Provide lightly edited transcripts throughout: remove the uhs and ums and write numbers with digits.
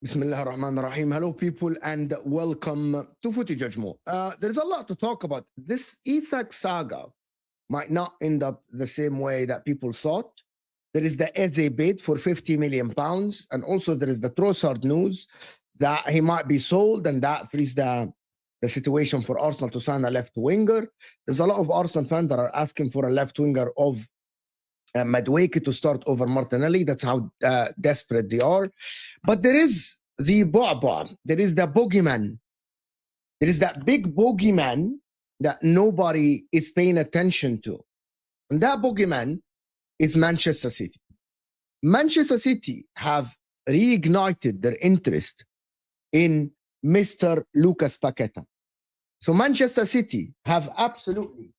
Bismillah ar-Rahman ar-Rahim. Hello, people, and welcome to Footy Judgment. There's a lot to talk about. This Isak saga might not end up the same way that people thought. There is the Eze bid for £50 million, and also there is the Trossard news that he might be sold, and that frees the situation for Arsenal to sign a left winger. There's a lot of Arsenal fans that are asking for a left winger of Madueke to start over Martinelli. That's how desperate they are. But there is the Ba'ba. There is the bogeyman. There is that big bogeyman that nobody is paying attention to. And that bogeyman is Manchester City. Manchester City have reignited their interest in Mr. Lucas Paqueta. So Manchester City have absolutely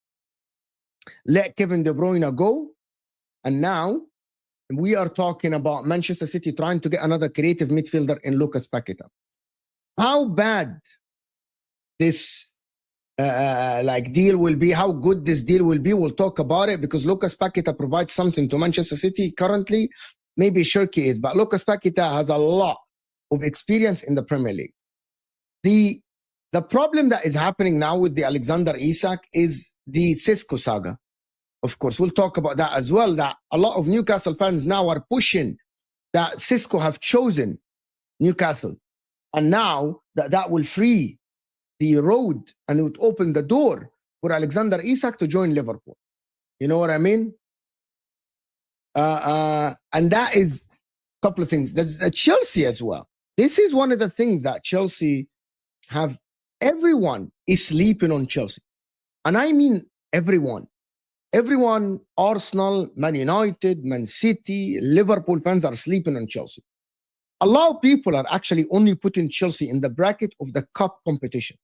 let Kevin De Bruyne go. And now we are talking about Manchester City trying to get another creative midfielder in Lucas Paqueta. How bad this deal will be, how good this deal will be, we'll talk about it, because Lucas Paqueta provides something to Manchester City currently. Maybe Shirky is, but Lucas Paqueta has a lot of experience in the Premier League. The problem that is happening now with the Alexander Isak is the Sesko saga. Of course, we'll talk about that as well, that a lot of Newcastle fans now are pushing that Sesko have chosen Newcastle. And now that will free the road and it would open the door for Alexander Isak to join Liverpool. You know what I mean? And that is a couple of things. There's Chelsea as well. This is one of the things that Chelsea have. Everyone is sleeping on Chelsea. And I mean everyone. Everyone, Arsenal, Man United, Man City, Liverpool fans are sleeping on Chelsea. A lot of people are actually only putting Chelsea in the bracket of the cup competition.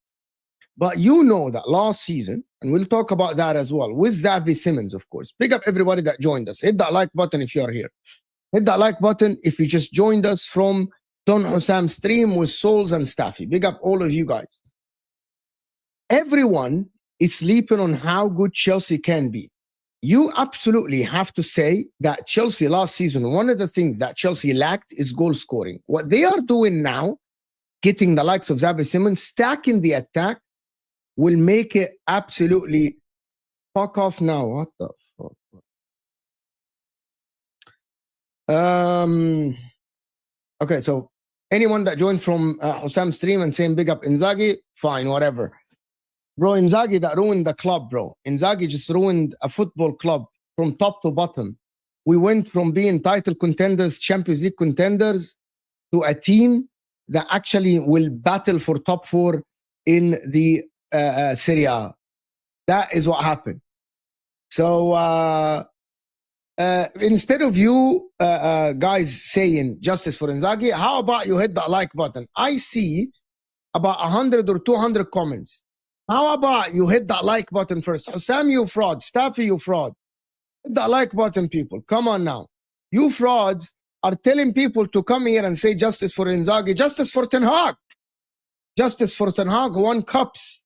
But you know that last season, and we'll talk about that as well, with Xavi Simons, of course. Big up everybody that joined us. Hit that like button if you are here. Hit that like button if you just joined us from Don Hussam's stream with Souls and Staffy. Big up all of you guys. Everyone is sleeping on how good Chelsea can be. You absolutely have to say that Chelsea last season, one of the things that Chelsea lacked is goal scoring. What they are doing now, getting the likes of Xavi Simons, stacking the attack, will make it absolutely fuck off now. What the fuck? Okay, so anyone that joined from Hossam's stream and saying big up Inzaghi, fine, whatever. Bro, Inzaghi that ruined the club, bro. Inzaghi just ruined a football club from top to bottom. We went from being title contenders, Champions League contenders, to a team that actually will battle for top 4 in the Serie A. That is what happened. So instead of you guys saying justice for Inzaghi, how about you hit that like button? I see about 100 or 200 comments. How about you hit that like button first? Hussam, you fraud. Staffy, you fraud. Hit that like button, people. Come on now. You frauds are telling people to come here and say justice for Inzaghi, justice for Ten Hag. Justice for Ten Hag won cups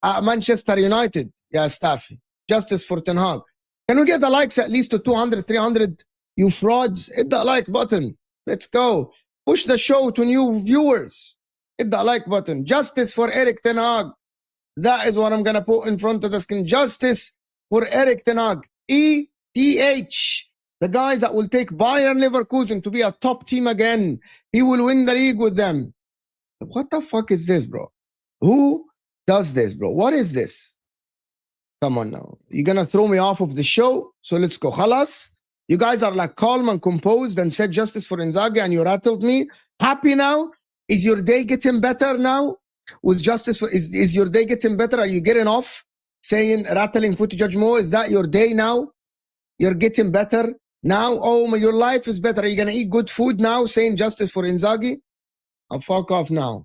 at Manchester United. Yeah, Staffy. Justice for Ten Hag. Can we get the likes at least to 200, 300? You frauds, hit that like button. Let's go. Push the show to new viewers. Hit that like button. Justice for Erik Ten Hag. That is what I'm going to put in front of the screen. Justice for Erik Ten Hag. ETH. The guys that will take Bayern Leverkusen to be a top team again. He will win the league with them. What the fuck is this, bro? Who does this, bro? What is this? Come on now. You're going to throw me off of the show? So let's go. Khalas. You guys are like calm and composed and said justice for Inzaghi and you rattled me. Happy now? Is your day getting better now? With justice for... Is your day getting better? Are you getting off saying rattling Footy Judge Mo? Is that your day now? You're getting better now? Oh, your life is better. Are you going to eat good food now saying justice for Inzaghi? I'll fuck off now.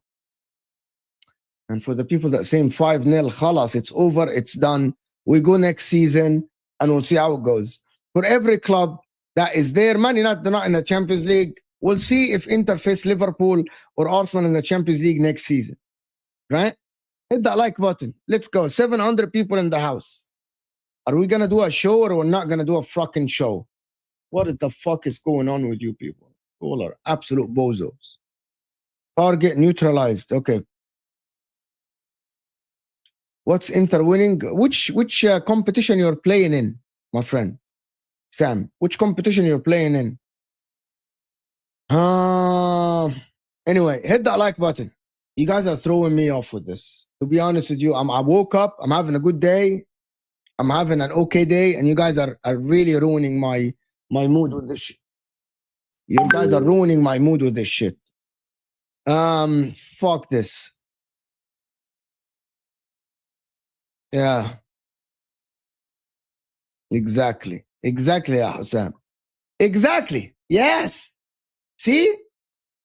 And for the people that saying 5-0, khalas, it's over, it's done. We go next season and we'll see how it goes. For every club that is there, Man United, they're not in the Champions League. We'll see if Inter face Liverpool or Arsenal in the Champions League next season. Right? Hit that like button. Let's go. 700 people in the house. Are we going to do a show or we're not going to do a fucking show? What the fuck is going on with you people? All are absolute bozos. Target neutralized. Okay. What's Inter winning? Which competition you're playing in, my friend? Sam, which competition you're playing in? Anyway, hit that like button. You guys are throwing me off with this. To be honest with you, I woke up, I'm having a good day. I'm having an okay day, and you guys are really ruining my mood with this shit. You guys are ruining my mood with this shit. Fuck this. Yeah. Exactly. Exactly, Hassan. Exactly. Yes. See?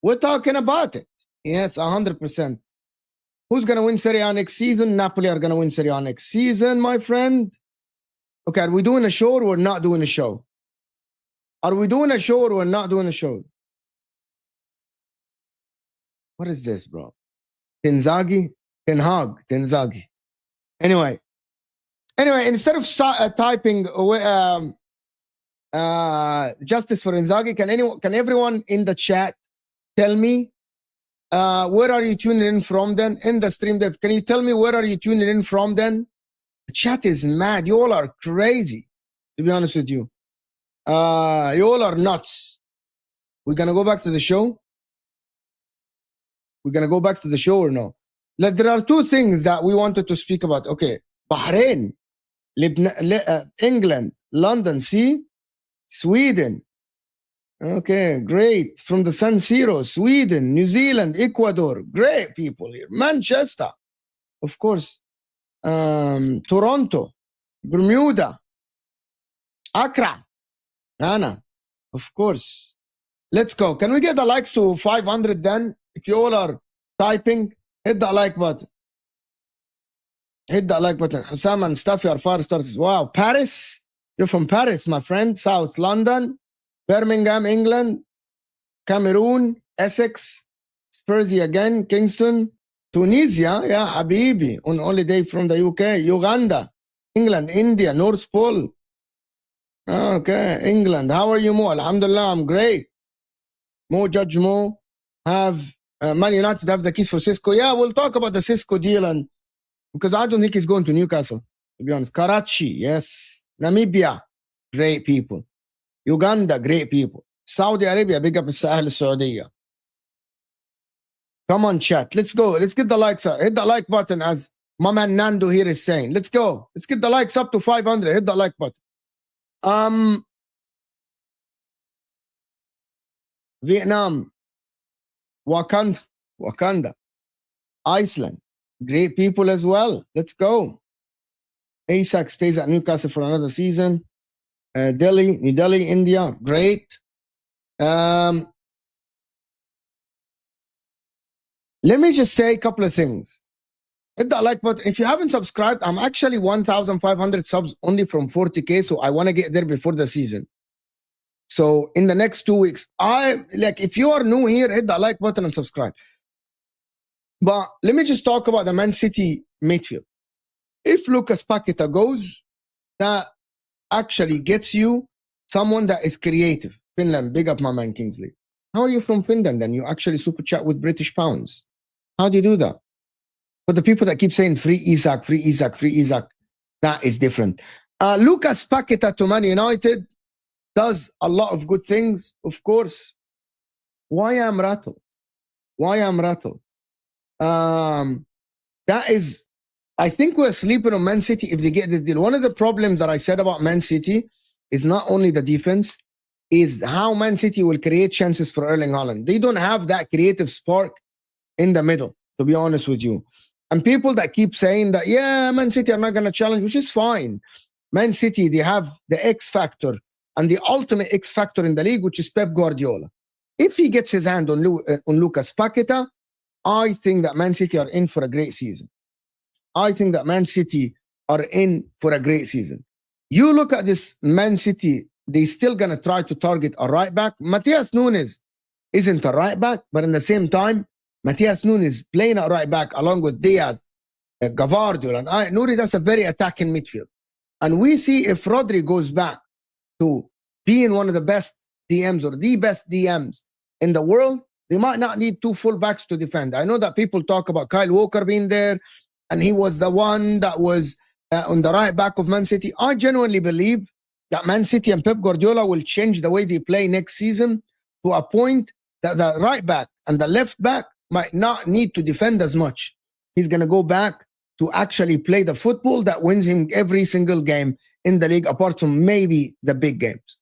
We're talking about it. Yes, 100%. Who's going to win Serie A next season? Napoli are going to win Serie A next season, my friend. Okay, are we doing a show or we're not doing a show? Are we doing a show or we're not doing a show? What is this, bro? Inzaghi? Ten Hag. Inzaghi. Anyway, instead of typing justice for Inzaghi, can everyone in the chat tell me where are you tuning in from then? In the stream dev, can you tell me where are you tuning in from then? The chat is mad. You all are crazy, to be honest with you. You all are nuts. We're going to go back to the show? We're going to go back to the show or no? There are two things that we wanted to speak about. Okay, Bahrain, England, London, see? Sweden. Okay, great. From the San Siro, Sweden, New Zealand, Ecuador. Great people here. Manchester, of course. Toronto, Bermuda, Accra, Ghana, of course. Let's go. Can we get the likes to 500 then? If you all are typing, hit that like button. Hit that like button. Hussam and stuff, you are far starters. Wow, Paris. You're from Paris, my friend. South London, Birmingham, England, Cameroon, Essex, Spursy again, Kingston, Tunisia, yeah, Habibi, on holiday from the UK, Uganda, England, India, North Pole. Okay, England. How are you, Mo? Alhamdulillah, I'm great. Mo, Judge Mo, have Man United have the keys for Sesko. Yeah, we'll talk about the Sesko deal, and because I don't think he's going to Newcastle, to be honest. Karachi, yes. Namibia, great people. Uganda, great people. Saudi Arabia, big up Sahel Saudiya. Come on, chat. Let's go. Let's get the likes up. Hit the like button, as my man Nando here is saying. Let's go. Let's get the likes up to 500. Hit the like button. Vietnam, Wakanda, Iceland, Great people as well. Let's go. Isak stays at Newcastle for another season. New Delhi, India. Great. Let me just say a couple of things. Hit that like button. If you haven't subscribed, I'm actually 1,500 subs only from 40K. So I want to get there before the season. So in the next 2 weeks, if you are new here, hit that like button and subscribe. But let me just talk about the Man City midfield. If Lucas Paqueta goes, that actually gets you someone that is creative. Finland, big up my man Kingsley. How are you from Finland then? You actually super chat with British pounds. How do you do that? But the people that keep saying free Isak, free Isak, free Isak, that is different. Lucas Paqueta to Man United does a lot of good things, of course. Why I'm rattled? That is, I think we're sleeping on Man City if they get this deal. One of the problems that I said about Man City is not only the defense, is how Man City will create chances for Erling Haaland. They don't have that creative spark in the middle, to be honest with you. And people that keep saying that, yeah, Man City are not going to challenge, which is fine. Man City, they have the X factor and the ultimate X factor in the league, which is Pep Guardiola. If he gets his hand on Lucas Paqueta, I think that Man City are in for a great season. You look at this Man City, they're still going to try to target a right back. Matheus Núñez isn't a right back, but in the same time, Matheus Núñez playing at right back along with Diaz, Gavardio, and Nuri, that's a very attacking midfield. And we see if Rodri goes back to being one of the best DMs or the best DMs in the world, they might not need two fullbacks to defend. I know that people talk about Kyle Walker being there, and he was the one that was on the right back of Man City. I genuinely believe that Man City and Pep Guardiola will change the way they play next season to a point that the right back and the left back might not need to defend as much. He's going to go back to actually play the football that wins him every single game in the league, apart from maybe the big games.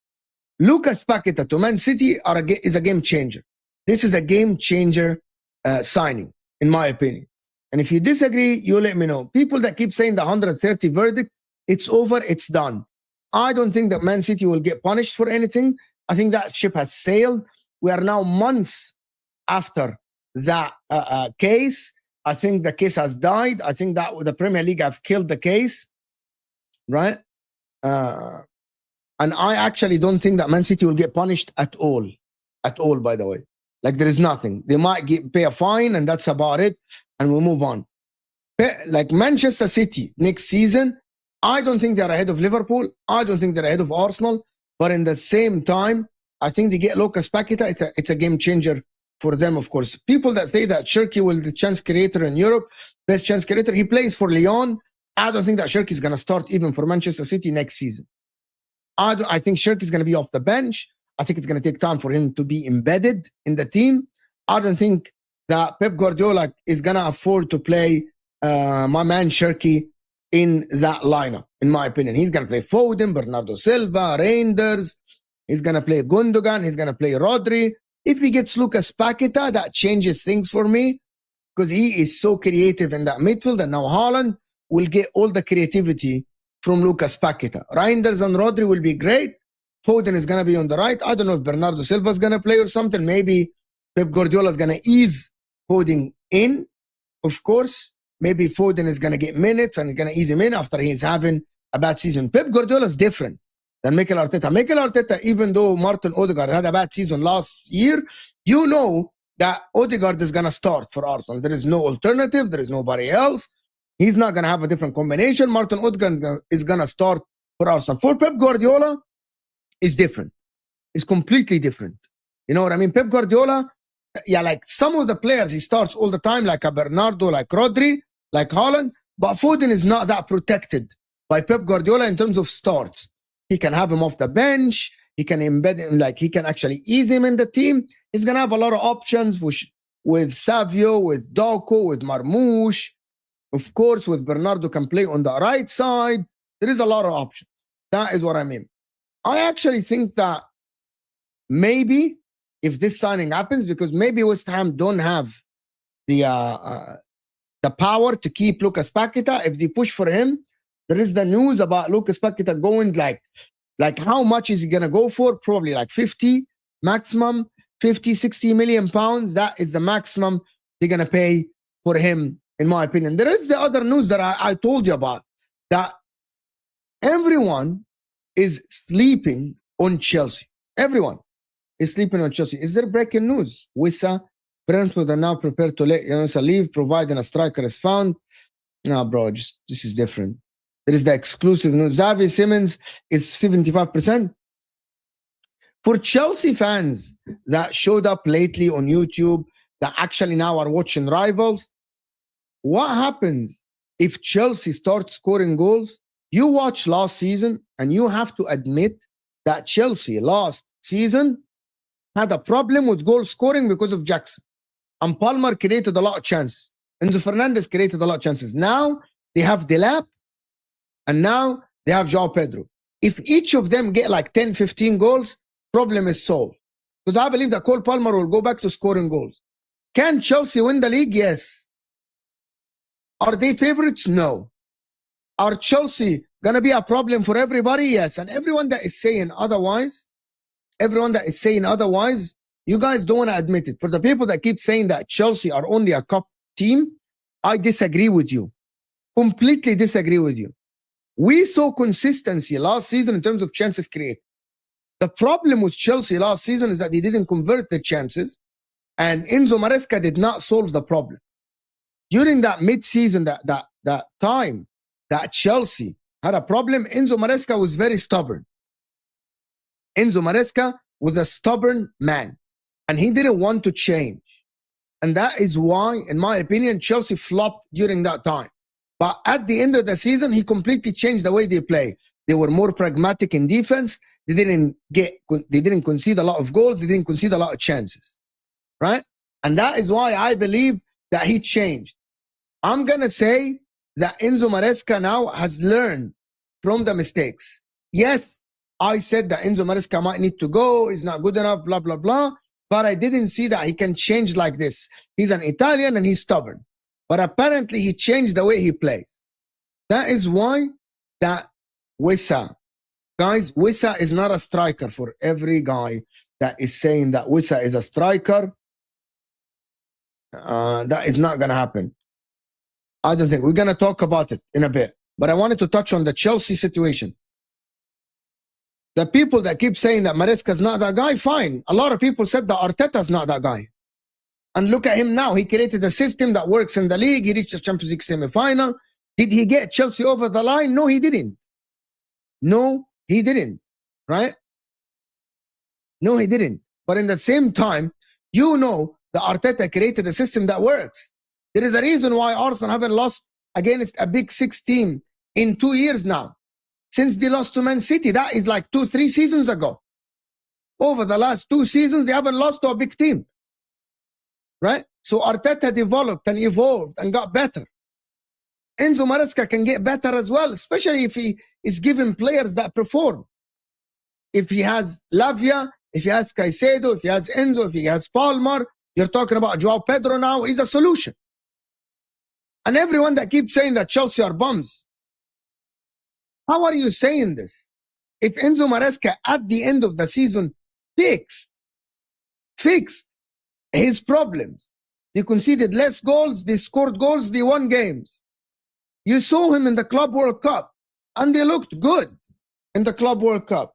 Lucas Paqueta to Man City is a game changer. This is a game changer signing, in my opinion. And if you disagree, you let me know. People that keep saying the 130 verdict, it's over, it's done. I don't think that Man City will get punished for anything. I think that ship has sailed. We are now months after that case. I think the case has died. I think that the Premier League have killed the case, right? And I actually don't think that Man City will get punished at all, by the way. Like, there is nothing. They might pay a fine, and that's about it, and we'll move on. Like Manchester City next season, I don't think they're ahead of Liverpool. I don't think they're ahead of Arsenal. But in the same time, I think they get Lucas Paqueta. It's a game changer for them, of course. People that say that Cherki will be the chance creator in Europe, best chance creator, he plays for Lyon. I don't think that Cherki is going to start even for Manchester City next season. I think Cherki is going to be off the bench. I think it's going to take time for him to be embedded in the team. I don't think that Pep Guardiola is going to afford to play my man Cherki in that lineup, in my opinion. He's going to play Foden, Bernardo Silva, Reinders. He's going to play Gundogan. He's going to play Rodri. If he gets Lucas Paqueta, that changes things for me because he is so creative in that midfield. And now Haaland will get all the creativity from Lucas Paqueta. Reinders and Rodri will be great. Foden is going to be on the right. I don't know if Bernardo Silva is going to play or something. Maybe Pep Guardiola is going to ease Foden in, of course. Maybe Foden is going to get minutes and he's going to ease him in after he's having a bad season. Pep Guardiola is different than Mikel Arteta. Mikel Arteta, even though Martin Odegaard had a bad season last year, you know that Odegaard is going to start for Arsenal. There is no alternative. There is nobody else. He's not going to have a different combination. Martin Odegaard is going to start for Arsenal. For Pep Guardiola, it's different. It's completely different. You know what I mean? Pep Guardiola, yeah, like some of the players he starts all the time, like a Bernardo, like Rodri, like Haaland, but Foden is not that protected by Pep Guardiola in terms of starts. He can have him off the bench. He can embed him, like he can actually ease him in the team. He's going to have a lot of options with Savio, with Doku, with Marmoush. Of course, with Bernardo can play on the right side. There is a lot of options. That is what I mean. I actually think that maybe if this signing happens, because maybe West Ham don't have the the power to keep Lucas Paqueta. If they push for him, there is the news about Lucas Paqueta going like how much is he going to go for? Probably like 50 maximum, 50, 60 million pounds. That is the maximum they're going to pay for him, in my opinion. There is the other news that I told you about, that everyone is sleeping on Chelsea. Everyone is sleeping on Chelsea. Is there breaking news? Wissa, Brentford are now prepared to let Gyökeres leave, providing a striker is found. No, bro, this is different. There is the exclusive news. Xavi Simons is 75%. For Chelsea fans that showed up lately on YouTube, that actually now are watching Rivals, what happens if Chelsea starts scoring goals? You watch last season and you have to admit that Chelsea last season had a problem with goal scoring because of Jackson. And Palmer created a lot of chances. Enzo Fernandez created a lot of chances. Now they have Delap and now they have João Pedro. If each of them get like 10, 15 goals, problem is solved. Because I believe that Cole Palmer will go back to scoring goals. Can Chelsea win the league? Yes. Are they favorites? No. Are Chelsea going to be a problem for everybody? Yes. And everyone that is saying otherwise, you guys don't want to admit it. For the people that keep saying that Chelsea are only a cup team, I disagree with you. Completely disagree with you. We saw consistency last season in terms of chances created. The problem with Chelsea last season is that they didn't convert the chances, and Enzo Maresca did not solve the problem. During that mid-season, that time that Chelsea had a problem, Enzo Maresca was very stubborn. Enzo Maresca was a stubborn man, and he didn't want to change. And that is why, in my opinion, Chelsea flopped during that time. But at the end of the season, he completely changed the way they play. They were more pragmatic in defense. They didn't concede a lot of goals. They didn't concede a lot of chances, right? And that is why I believe that he changed. I'm going to say that Enzo Maresca now has learned from the mistakes. Yes, I said that Enzo Maresca might need to go. He's not good enough, blah, blah, blah. But I didn't see that he can change like this. He's an Italian and he's stubborn. But apparently he changed the way he plays. That is why that Wissa, guys, Wissa is not a striker. For every guy that is saying that Wissa is a striker, that is not going to happen. I don't think. We're going to talk about it in a bit. But I wanted to touch on the Chelsea situation. The people that keep saying that Maresca is not that guy, fine. A lot of people said that Arteta is not that guy. And look at him now. He created a system that works in the league. He reached the Champions League semi-final. Did he get Chelsea over the line? No, he didn't. No, he didn't. Right? No, he didn't. But in the same time, you know that Arteta created a system that works. There is a reason why Arsenal haven't lost against a big six team in 2 years now. Since they lost to Man City, that is like 2-3 seasons ago. Over the last 2 seasons, they haven't lost to a big team. Right? So Arteta developed and evolved and got better. Enzo Maresca can get better as well, especially if he is given players that perform. If he has Lavia, if he has Caicedo, if he has Enzo, if he has Palmer, you're talking about João Pedro now, is a solution. And everyone that keeps saying that Chelsea are bums, how are you saying this? If Enzo Maresca at the end of the season fixed his problems, they conceded less goals, they scored goals, they won games. You saw him in the Club World Cup, and they looked good in the Club World Cup.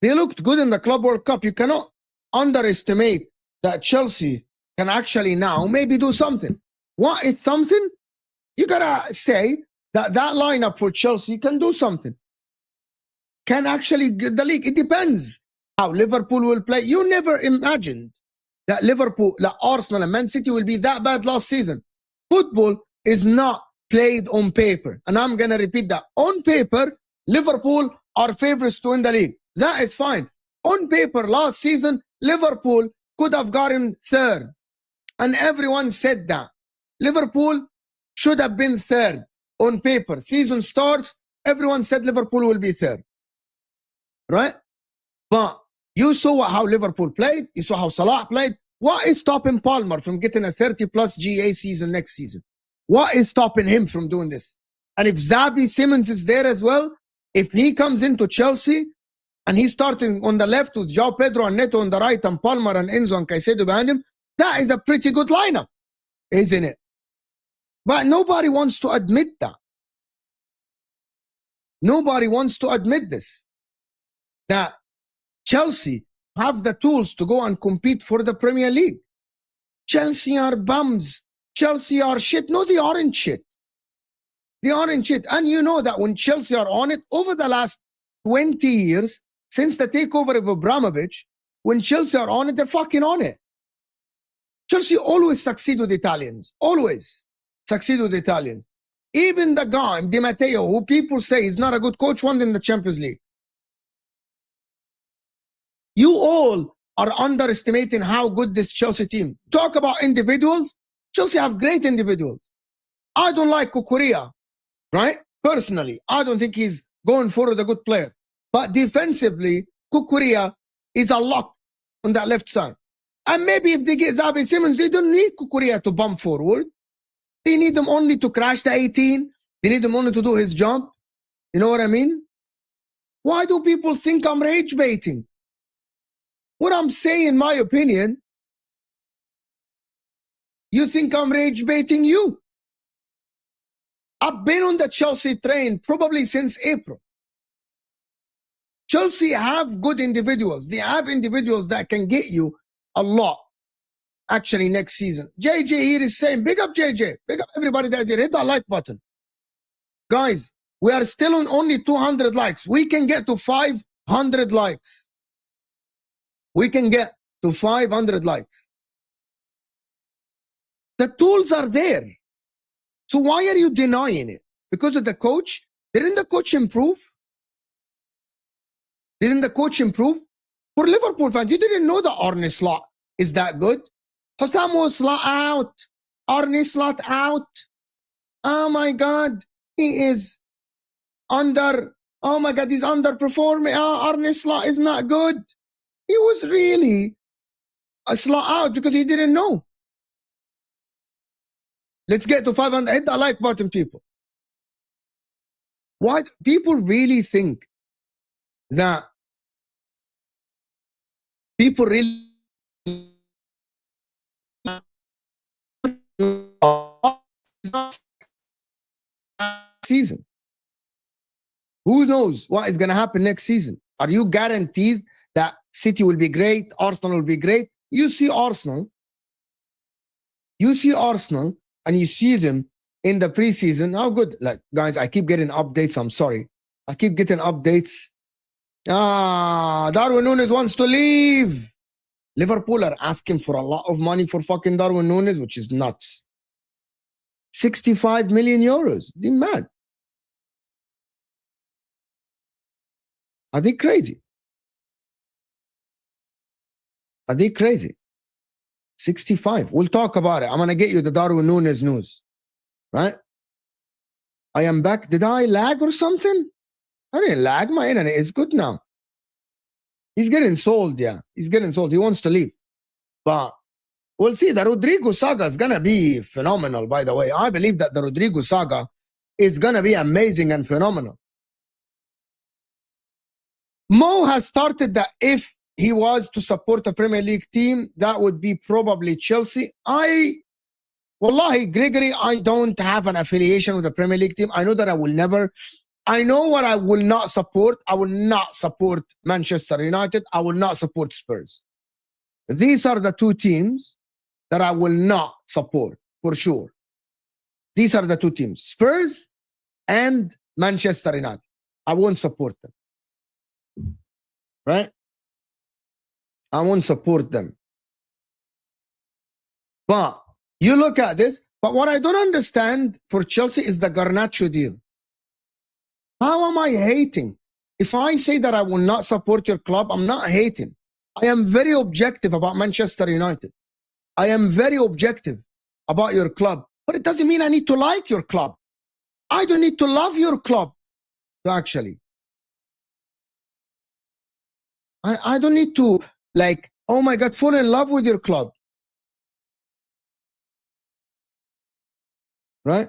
They looked good in the Club World Cup. You cannot underestimate that Chelsea can actually now maybe do something. What is something? You gotta say that lineup for Chelsea can do something. Can actually get the league. It depends how Liverpool will play. You never imagined that Liverpool, that Arsenal and Man City will be that bad last season. Football is not played on paper. And I'm going to repeat that. On paper, Liverpool are favorites to win the league. That is fine. On paper, last season, Liverpool could have gotten third. And everyone said that. Liverpool should have been third on paper. Season starts, everyone said Liverpool will be third. Right? But you saw how Liverpool played. You saw how Salah played. What is stopping Palmer from getting a 30-plus GA season next season? What is stopping him from doing this? And if Xavi Simons is there as well, if he comes into Chelsea and he's starting on the left with João Pedro and Neto on the right and Palmer and Enzo and Caicedo behind him, that is a pretty good lineup, isn't it? But nobody wants to admit that. Nobody wants to admit this. That Chelsea have the tools to go and compete for the Premier League. Chelsea are bums. Chelsea are shit. No, they aren't shit. They aren't shit. And you know that when Chelsea are on it, over the last 20 years, since the takeover of Abramovich, when Chelsea are on it, they're fucking on it. Chelsea always succeed with Italians. Always succeed with Italians. Even the guy, Di Matteo, who people say is not a good coach, won in the Champions League. You all are underestimating how good this Chelsea team. Talk about individuals. Chelsea have great individuals. I don't like Cucurella, right? Personally, I don't think he's going forward a good player. But defensively, Cucurella is a lock on that left side. And maybe if they get Xavi Simons, they don't need Cucurella to bump forward. They need him only to crash the 18. They need him only to do his job. You know what I mean? Why do people think I'm rage baiting? What I'm saying, in my opinion, you think I'm rage baiting you. I've been on the Chelsea train probably since April. Chelsea have good individuals. They have individuals that can get you a lot, actually, next season. JJ here is saying, big up JJ. Big up everybody that's here. Hit that like button. Guys, we are still on only 200 likes. We can get to 500 likes. We can get to 500 likes. The tools are there. So why are you denying it? Because of the coach? Didn't the coach improve? Didn't the coach improve? For Liverpool fans, you didn't know that Arne Slot is that good. Hossam Slot out. Arne Slot out. Oh my God. He is under. Oh my God, he's underperforming. Arne Slot is not good. He was really a Slot out because he didn't know. Let's get to 500. Hit that like button, people. Why people really think that people really season? Who knows what is going to happen next season? Are you guaranteed that City will be great, Arsenal will be great? You see Arsenal, and you see them in the preseason. How good? Like, guys, I keep getting updates. I'm sorry. I keep getting updates. Darwin Núñez wants to leave. Liverpool are asking for a lot of money for fucking Darwin Núñez, which is nuts. 65 million euros. They're mad. Are they crazy? Are they crazy? 65. We'll talk about it. I'm going to get you the Darwin Núñez news. Right? I am back. Did I lag or something? I didn't lag. My internet is good now. He's getting sold, yeah. He's getting sold. He wants to leave. But we'll see. The Rodrygo Saga is going to be phenomenal, by the way. I believe that the Rodrygo Saga is going to be amazing and phenomenal. Mo has started that if he was to support a Premier League team, that would be probably Chelsea. Wallahi, Gregory, I don't have an affiliation with the Premier League team. I know that I will never. I know what I will not support. I will not support Manchester United. I will not support Spurs. These are the two teams that I will not support, for sure. These are the two teams, Spurs and Manchester United. I won't support them. Right? I won't support them. But you look at this, but what I don't understand for Chelsea is the Garnacho deal. How am I hating? If I say that I will not support your club, I'm not hating. I am very objective about Manchester United. I am very objective about your club. But it doesn't mean I need to like your club. I don't need to love your club, actually. I don't need to, like, oh my God, fall in love with your club. right?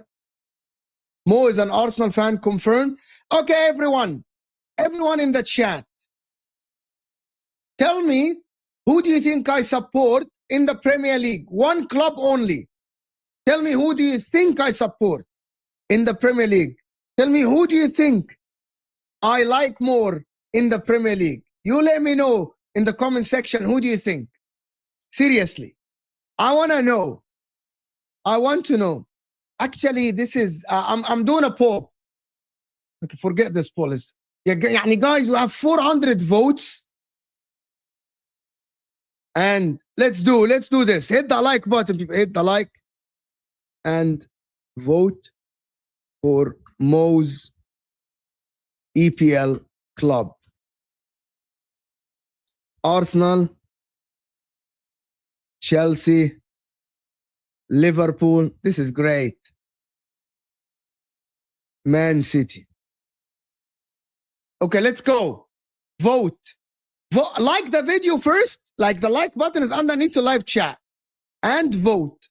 Mo is an Arsenal fan, confirmed. Okay, everyone in the chat, tell me, who do you think I support in the Premier League? One club only. Tell me, who do you think I support in the Premier League? Tell me, who do you think I like more in the Premier League? You let me know in the comment section, who do you think? Seriously, I want to know. I want to know. Actually, this is, I'm doing a poll. Okay, forget this poll. Guys, we have 400 votes. And let's do this. Hit the like button, people. Hit the like and vote for Mo's EPL club. Arsenal, Chelsea, Liverpool. This is great. Man City. Okay, let's go. Vote. Like the video first. Like the like button is underneath the live chat. And vote.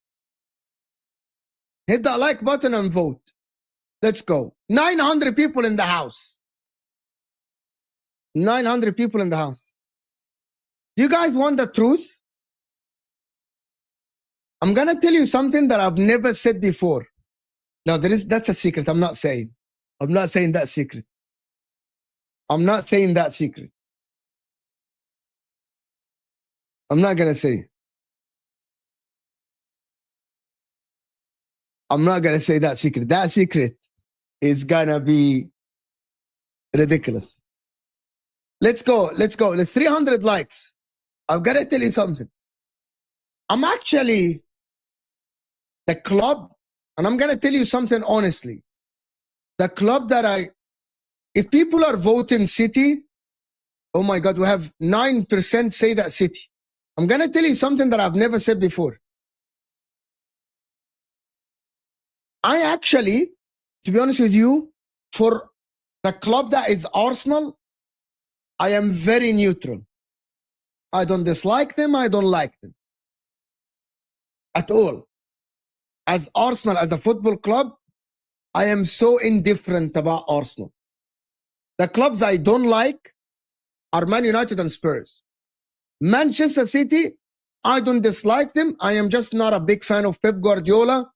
Hit the like button and vote. Let's go. 900 people in the house. 900 people in the house. Do you guys want the truth? I'm going to tell you something that I've never said before. No, that's a secret. I'm not saying that secret. I'm not saying that secret. I'm not going to say. I'm not going to say that secret. That secret is going to be ridiculous. Let's go. Let's 300 likes. I've got to tell you something. I'm actually the club, and I'm going to tell you something honestly. The club that if people are voting City, oh my God, we have 9% say that City. I'm going to tell you something that I've never said before. I actually, to be honest with you, for the club that is Arsenal, I am very neutral. I don't dislike them. I don't like them at all. As Arsenal, as a football club, I am so indifferent about Arsenal. The clubs I don't like are Man United and Spurs. Manchester City, I don't dislike them. I am just not a big fan of Pep Guardiola.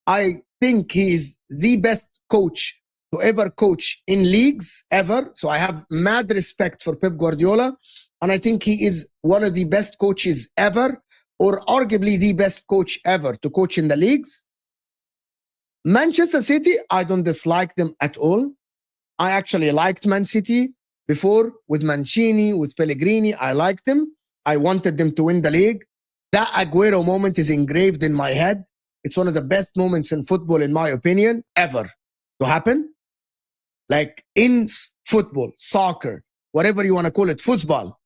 I think he is the best coach to ever coach in leagues ever. So I have mad respect for Pep Guardiola. And I think he is one of the best coaches ever, or arguably the best coach ever to coach in the leagues. Manchester City, I don't dislike them at all. I actually liked Man City before with Mancini, with Pellegrini. I liked them. I wanted them to win the league. That Aguero moment is engraved in my head. It's one of the best moments in football, in my opinion, ever to happen. Like in football, soccer, whatever you want to call it, football.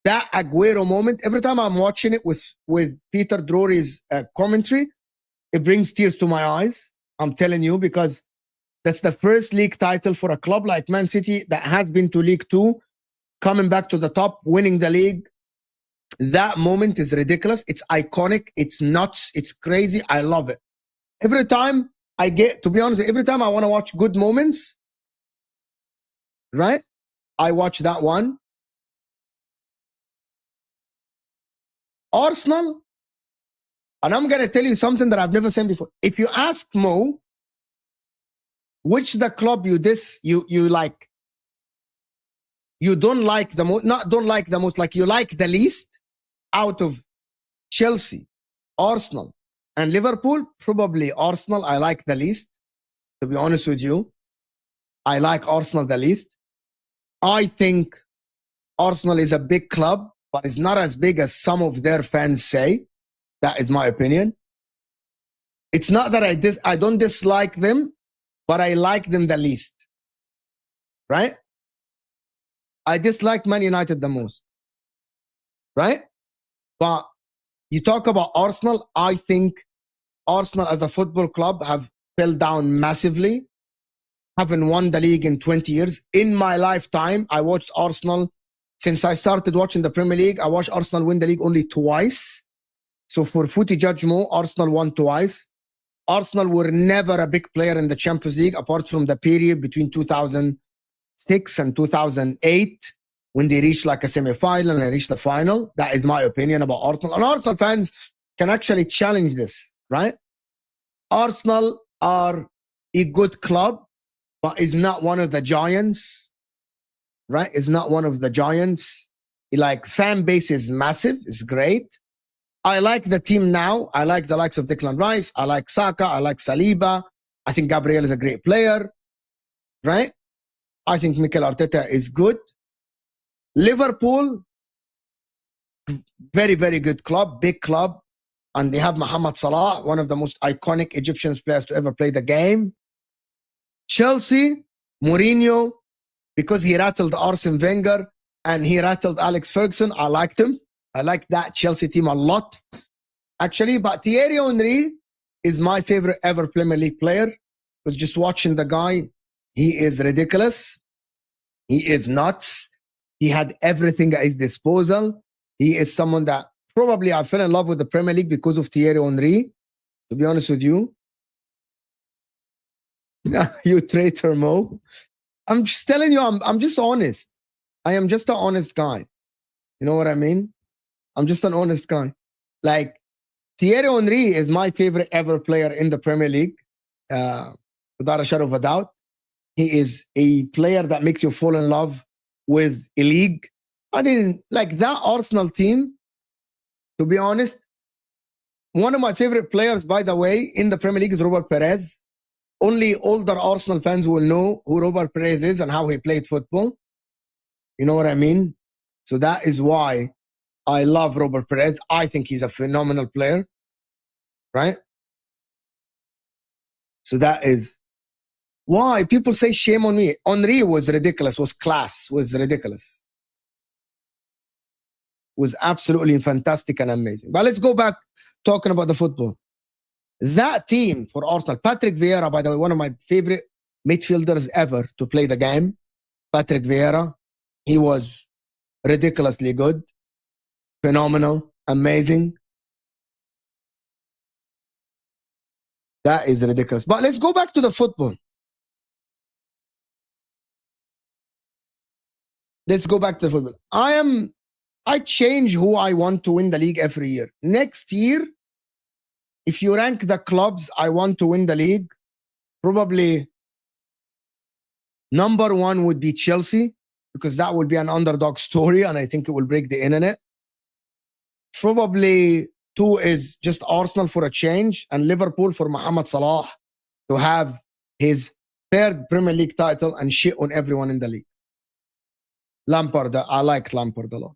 That Aguero moment, every time I'm watching it with Peter Drury's commentary, it brings tears to my eyes. I'm telling you, because that's the first league title for a club like Man City that has been to League 2, coming back to the top, winning the league. That moment is ridiculous. It's iconic. It's nuts. It's crazy. I love it. Every time I get, to be honest, every time I want to watch good moments, right? I watch that one. Arsenal, and I'm going to tell you something that I've never said before. If you ask Mo, which the club you like, you don't like the most, not don't like the most, like you like the least out of Chelsea, Arsenal, and Liverpool, probably Arsenal I like the least, to be honest with you. I like Arsenal the least. I think Arsenal is a big club, but it's not as big as some of their fans say. That is my opinion. It's not that I don't dislike them, but I like them the least. Right? I dislike Man United the most. Right? But you talk about Arsenal, I think Arsenal as a football club have fell down massively. Haven't won the league in 20 years. In my lifetime, I watched Arsenal. Since I started watching the Premier League, I watched Arsenal win the league only twice. So for Footy Judge Mo, Arsenal won twice. Arsenal were never a big player in the Champions League apart from the period between 2006 and 2008 when they reached like a semi-final and they reached the final. That is my opinion about Arsenal. And Arsenal fans can actually challenge this, right? Arsenal are a good club, but is not one of the giants, right? Is not one of the giants. Like fan base is massive, it's great. I like the team now. I like the likes of Declan Rice. I like Saka. I like Saliba. I think Gabriel is a great player, right? I think Mikel Arteta is good. Liverpool, very, very good club, big club. And they have Mohamed Salah, one of the most iconic Egyptian players to ever play the game. Chelsea, Mourinho, because he rattled Arsene Wenger and he rattled Alex Ferguson. I liked him. I like that Chelsea team a lot, actually. But Thierry Henry is my favorite ever Premier League player. Was just watching the guy. He is ridiculous. He is nuts. He had everything at his disposal. He is someone that probably I fell in love with the Premier League because of Thierry Henry, to be honest with you. You traitor, Mo. I'm just telling you, I'm just honest. I am just an honest guy. You know what I mean? I'm just an honest guy. Like, Thierry Henry is my favorite ever player in the Premier League, without a shadow of a doubt. He is a player that makes you fall in love with a league. I didn't like that Arsenal team, to be honest. One of my favorite players, by the way, in the Premier League is Robert Perez. Only older Arsenal fans will know who Robert Perez is and how he played football. You know what I mean? So that is why I love Robert Perez. I think he's a phenomenal player, right? So that is why people say shame on me. Henry was ridiculous, was class, was ridiculous. Was absolutely fantastic and amazing. But let's go back talking about the football. That team for Arsenal, Patrick Vieira, by the way, one of my favorite midfielders ever to play the game. Patrick Vieira, he was ridiculously good. Phenomenal, amazing. That is ridiculous. But let's go back to the football. Let's go back to the football. I change who I want to win the league every year. Next year, if you rank the clubs I want to win the league, probably number one would be Chelsea, because that would be an underdog story and I think it will break the internet. Probably two is just Arsenal for a change, and Liverpool for Mohamed Salah to have his third Premier League title and shit on everyone in the league. Lampard, I like Lampard a lot.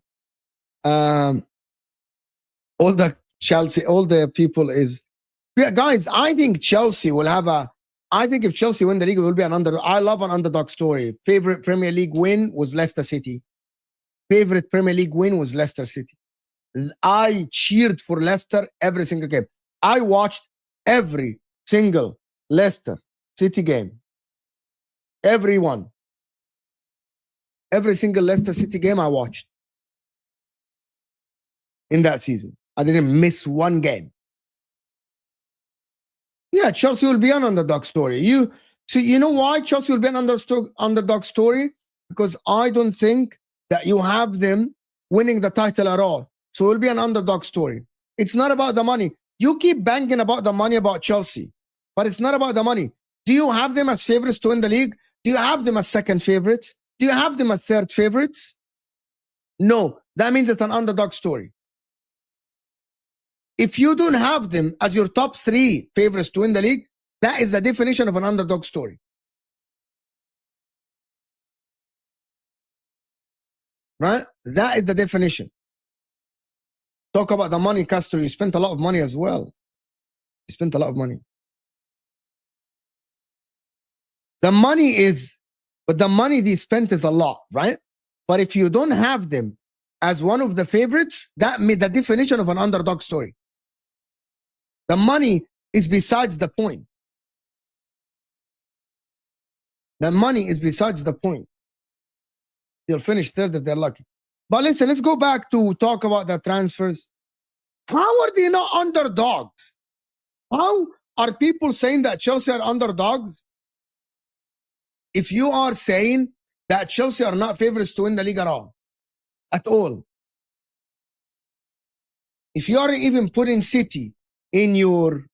All the Chelsea, all the people is, guys, I think Chelsea will have I think if Chelsea win the league, it will be an underdog. I love an underdog story. Favorite Premier League win was Leicester City. Favorite Premier League win was Leicester City. I cheered for Leicester every single game. I watched every single Leicester City game. Everyone. Every single Leicester City game I watched in that season. I didn't miss one game. Yeah, Chelsea will be an underdog story. You know why Chelsea will be an underdog story? Because I don't think that you have them winning the title at all. So it will be an underdog story. It's not about the money. You keep banging about the money about Chelsea, but it's not about the money. Do you have them as favorites to win the league? Do you have them as second favorites? Do you have them as third favorites? No, that means it's an underdog story. If you don't have them as your top three favorites to win the league, that is the definition of an underdog story. Right? That is the definition. Talk about the money, Castro. You spent a lot of money as well. You spent a lot of money. The money is, but the money they spent is a lot, right? But if you don't have them as one of the favorites, that made the definition of an underdog story. The money is besides the point. The money is besides the point. They'll finish third if they're lucky. But listen, let's go back to talk about the transfers. How are they not underdogs? How are people saying that Chelsea are underdogs? If you are saying that Chelsea are not favorites to win the league at all, if you are even putting City in your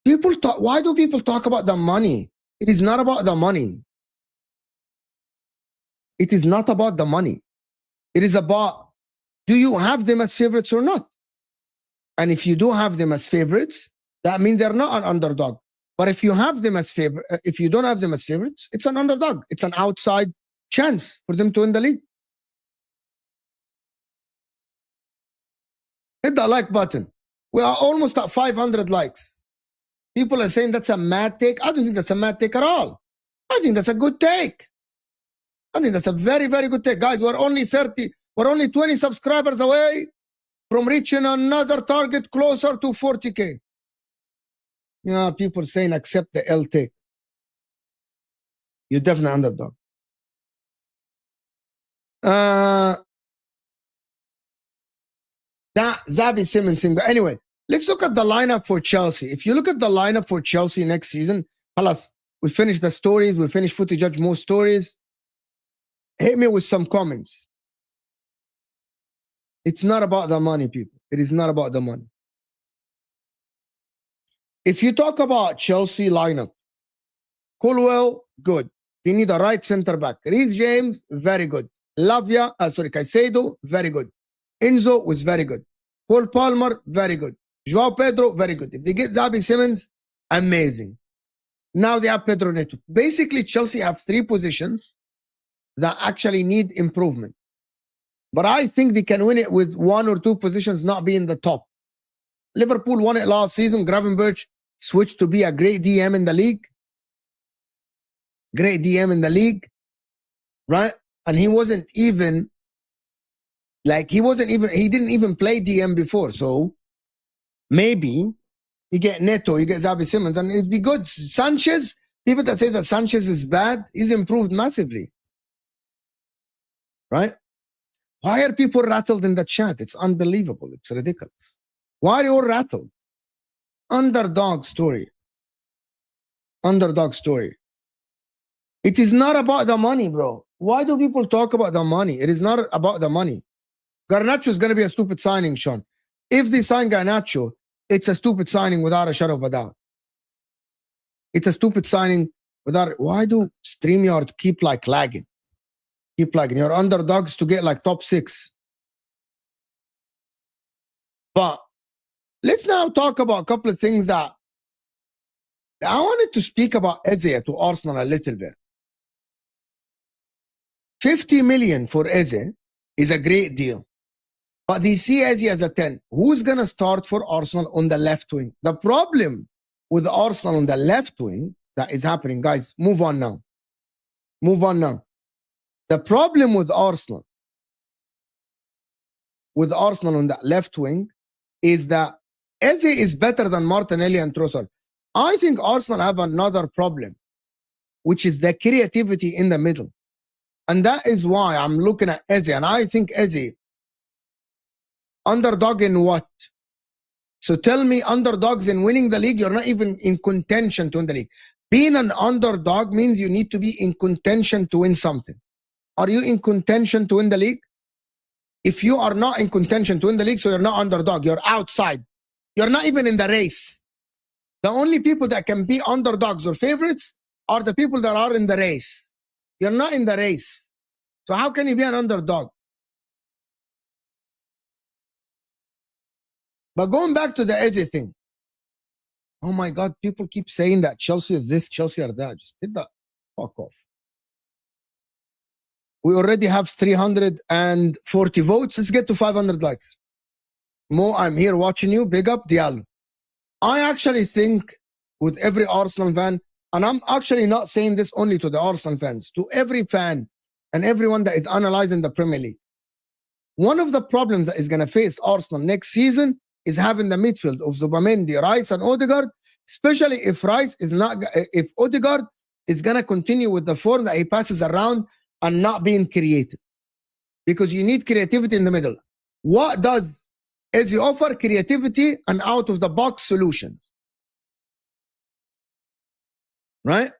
people talk, why do people talk about the money? It is not about the money. It is not about the money. It is about, do you have them as favorites or not? And if you do have them as favorites, that means they're not an underdog. But if you have them as if you don't have them as favorites, it's an underdog. It's an outside chance for them to win the league. Hit the like button. We are almost at 500 likes. People are saying that's a mad take. I don't think that's a mad take at all. I think that's a good take. I think that's a very, very good take. Guys, we're only 20 subscribers away from reaching another target closer to 40K. Yeah, people saying accept the L take. You're definitely underdog. That Xavi Simons thing. But anyway, let's look at the lineup for Chelsea. If you look at the lineup for Chelsea next season, halas, we finished the stories. We finished Footy Judge more stories. Hit me with some comments. It's not about the money, people. It is not about the money. If you talk about Chelsea lineup, Colwell, good. You need a right center back. Reece James, very good. Caicedo, very good. Enzo was very good. Cole Palmer, very good. Joao Pedro, very good. If they get Xavi Simons, amazing. Now they have Pedro Neto. Basically, Chelsea have 3 positions that actually need improvement. But I think they can win it with 1 or 2 positions not being the top. Liverpool won it last season. Gravenberch switched to be a great DM in the league. Great DM in the league. Right? And he didn't even play DM before. So maybe you get Neto, you get Xavi Simons, and it'd be good. Sanchez, people that say that Sanchez is bad, he's improved massively. Right? Why are people rattled in the chat? It's unbelievable. It's ridiculous. Why are you all rattled? Underdog story. Underdog story. It is not about the money, bro. Why do people talk about the money? It is not about the money. Garnacho is going to be a stupid signing, Sean. If they sign Garnacho, it's a stupid signing without a shadow of a doubt. It's a stupid signing without... Why do StreamYard keep lagging? Keep lagging. You're underdogs to get top 6. But let's now talk about a couple of things that I wanted to speak about Eze to Arsenal a little bit. 50 million for Eze is a great deal. But they see Eze as a 10. Who's going to start for Arsenal on the left wing? The problem with Arsenal on the left wing that is happening, guys, move on now. Move on now. The problem with Arsenal on that left wing is that Eze is better than Martinelli and Trossard. I think Arsenal have another problem, which is the creativity in the middle. And that is why I'm looking at Eze. And I think Eze, underdog in what? So tell me, underdogs in winning the league, you're not even in contention to win the league. Being an underdog means you need to be in contention to win something. Are you in contention to win the league? If you are not in contention to win the league, so you're not underdog, you're outside. You're not even in the race. The only people that can be underdogs or favorites are the people that are in the race. You're not in the race. So how can you be an underdog? But going back to the Eze thing. Oh my God, people keep saying that Chelsea is this, Chelsea are that. Just hit that. Fuck off. We already have 340 votes. Let's get to 500 likes. Mo, I'm here watching you. Big up, Diallo. I actually think with every Arsenal fan, and I'm actually not saying this only to the Arsenal fans, to every fan and everyone that is analyzing the Premier League. One of the problems that is going to face Arsenal next season is having the midfield of Zubamendi, Rice, and Odegaard, especially if Odegaard is going to continue with the form that he passes around and not being creative. Because you need creativity in the middle. What does is you offer creativity and out-of-the-box solutions. Right?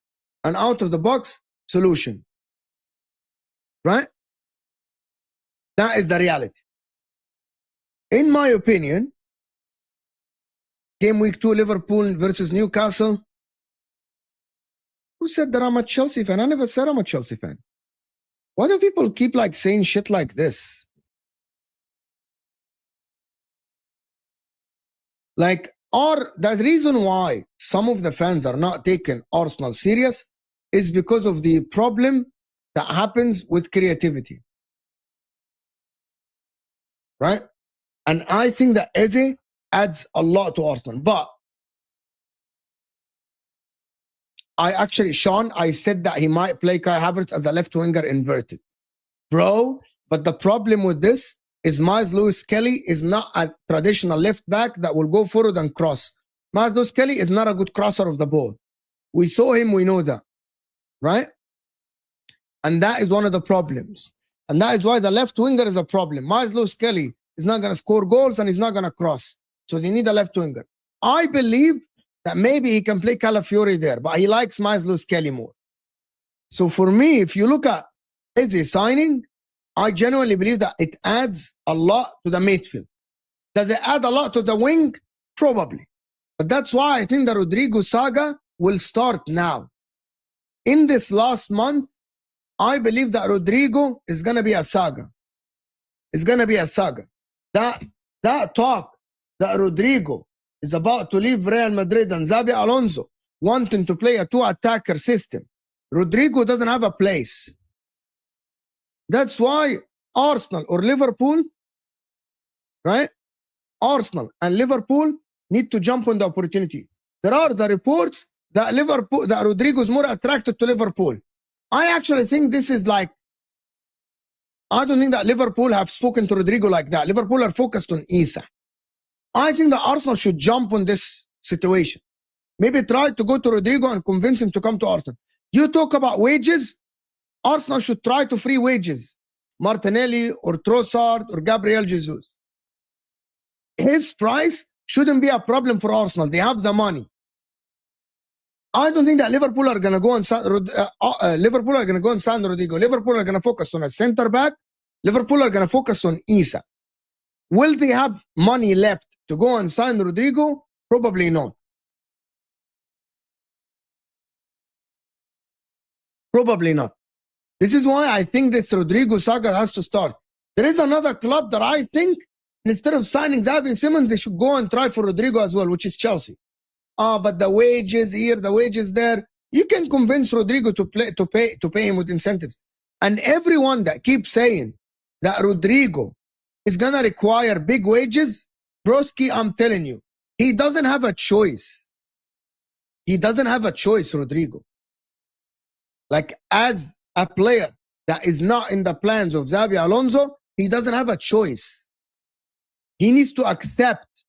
An out-of-the-box solution. Right? That is the reality. In my opinion, game week 2, Liverpool versus Newcastle. Who said that I'm a Chelsea fan? I never said I'm a Chelsea fan. Why do people keep like saying shit like this? Like, or the reason why some of the fans are not taking Arsenal serious is because of the problem that happens with creativity. Right? And I think that Eze adds a lot to Arsenal. But Sean, I said that he might play Kai Havertz as a left winger inverted. Bro, but the problem with this is Miles Lewis-Kelly is not a traditional left back that will go forward and cross. Miles Lewis-Kelly is not a good crosser of the ball. We saw him, we know that. Right? And that is one of the problems. And that is why the left winger is a problem. Miles Lewis-Kelly is not going to score goals and he's not going to cross. So they need a left winger. I believe that maybe he can play Calafiori there, but he likes Miles Lewis-Kelly more. So for me, if you look at Eze signing, I genuinely believe that it adds a lot to the midfield. Does it add a lot to the wing? Probably. But that's why I think the Rodrygo Saga will start now. In this last month, I believe that Rodrygo is going to be a saga. It's going to be a saga. That talk that Rodrygo is about to leave Real Madrid and Xabi Alonso wanting to play a two-attacker system. Rodrygo doesn't have a place. That's why Arsenal or Liverpool, right? Arsenal and Liverpool need to jump on the opportunity. There are the reports that Rodrygo is more attracted to Liverpool. I actually think this is like, I don't think that Liverpool have spoken to Rodrygo like that. Liverpool are focused on Isak. I think that Arsenal should jump on this situation. Maybe try to go to Rodrygo and convince him to come to Arsenal. You talk about wages, Arsenal should try to free wages. Martinelli or Trossard or Gabriel Jesus. His price shouldn't be a problem for Arsenal. They have the money. I don't think that Liverpool are going to go and sign Rodrygo. Liverpool are going to focus on a center back. Liverpool are going to focus on Isak. Will they have money left to go and sign Rodrygo? Probably not. Probably not. This is why I think this Rodrygo Saga has to start. There is another club that I think instead of signing Xavi Simons, they should go and try for Rodrygo as well, which is Chelsea. But the wages here, the wages there. You can convince Rodrygo to pay him with incentives. And everyone that keeps saying that Rodrygo is gonna require big wages, broski, I'm telling you, he doesn't have a choice. He doesn't have a choice, Rodrygo. Like, as a player that is not in the plans of Xabi Alonso, he doesn't have a choice. He needs to accept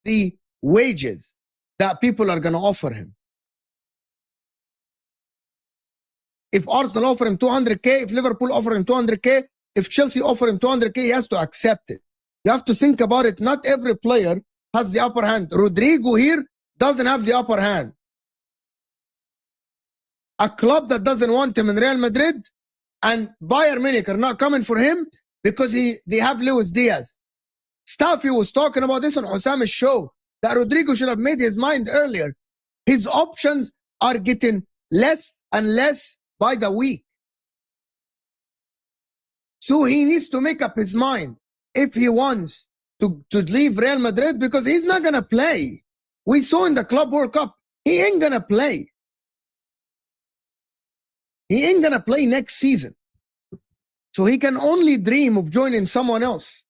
the wages that people are going to offer him. If Arsenal offer him 200K, if Liverpool offer him 200K, if Chelsea offer him 200K, he has to accept it. You have to think about it. Not every player has the upper hand. Rodrygo here doesn't have the upper hand. A club that doesn't want him in Real Madrid and Bayern Munich are not coming for him because they have Luis Diaz. Staffy was talking about this on Husam's show, that Rodrygo should have made his mind earlier. His options are getting less and less by the week. So he needs to make up his mind if he wants to leave Real Madrid, because he's not going to play. We saw in the Club World Cup, he ain't going to play. He ain't going to play next season. So he can only dream of joining someone else.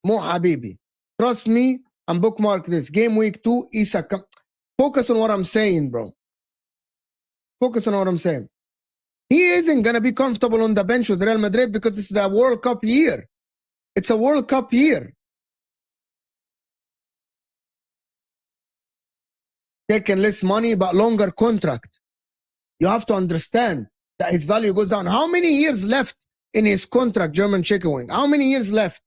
Mo Habibi. Trust me and bookmark this. Game week 2, Isak. Focus on what I'm saying, bro. Focus on what I'm saying. He isn't going to be comfortable on the bench with Real Madrid because it's the World Cup year. It's a World Cup year. Taking less money but longer contract. You have to understand that his value goes down. How many years left in his contract, German chicken wing? How many years left?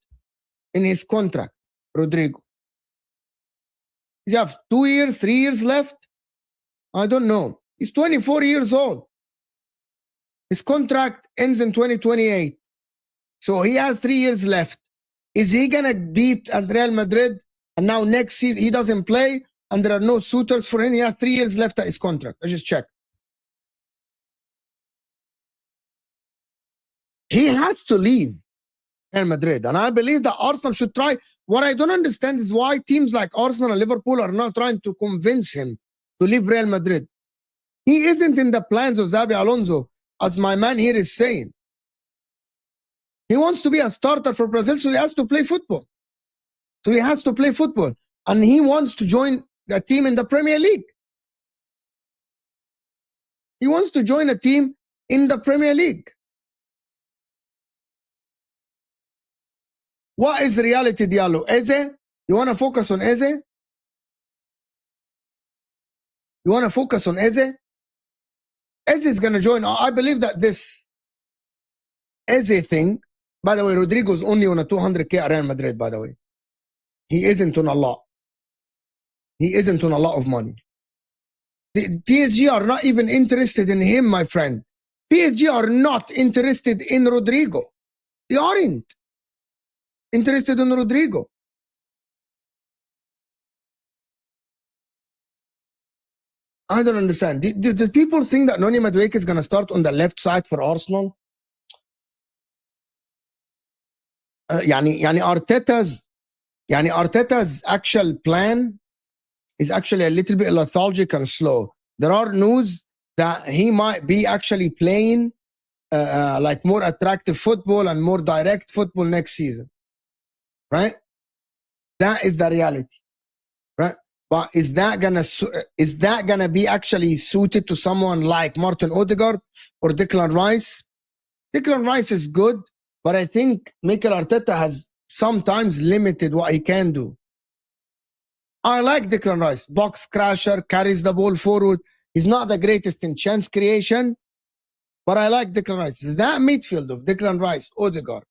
in his contract, Rodrygo? Does he have 2 years, 3 years left? I don't know. He's 24 years old. His contract ends in 2028. So he has 3 years left. Is he going to beat Real Madrid? And now next season he doesn't play and there are no suitors for him. He has 3 years left at his contract. I just checked. He has to leave Real Madrid. And I believe that Arsenal should try. What I don't understand is why teams like Arsenal and Liverpool are not trying to convince him to leave Real Madrid. He isn't in the plans of Xabi Alonso, as my man here is saying. He wants to be a starter for Brazil, so he has to play football. And he wants to join the team in the Premier League. He wants to join a team in the Premier League. What is reality, Diallo? Eze? You want to focus on Eze? Eze is going to join. I believe that this Eze thing, by the way, Rodrygo's only on a 200K at Real Madrid, by the way. He isn't on a lot. He isn't on a lot of money. The PSG are not even interested in him, my friend. PSG are not interested in Rodrygo. They aren't interested in Rodrygo. I don't understand. Do people think that Noni Madueke is going to start on the left side for Arsenal? Arteta's actual plan is actually a little bit lethargic and slow. There are news that he might be actually playing like more attractive football and more direct football next season. Right? That is the reality. Right? But is that gonna be actually suited to someone like Martin Odegaard or Declan Rice? Declan Rice is good, but I think Mikel Arteta has sometimes limited what he can do. I like Declan Rice. Box crasher, carries the ball forward. He's not the greatest in chance creation, but I like Declan Rice. That midfield of Declan Rice, Odegaard,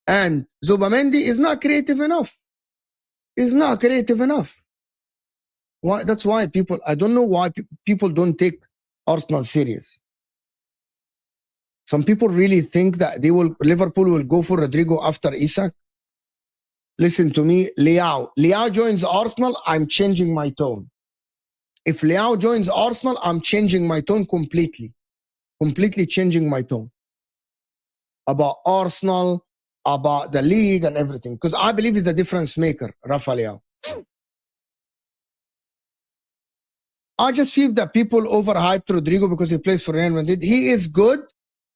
and Zubamendi is not creative enough. Why? That's why people, I don't know why people don't take Arsenal serious. Some people really think that Liverpool will go for Rodrygo after Isak. Listen to me, Leao joins Arsenal, I'm changing my tone. If Leao joins Arsenal, I'm changing my tone completely. Completely changing my tone. About Arsenal, about the league and everything. Because I believe he's a difference maker, Rafa Leao. I just feel that people overhyped Rodrygo because he plays for Real Madrid. He is good,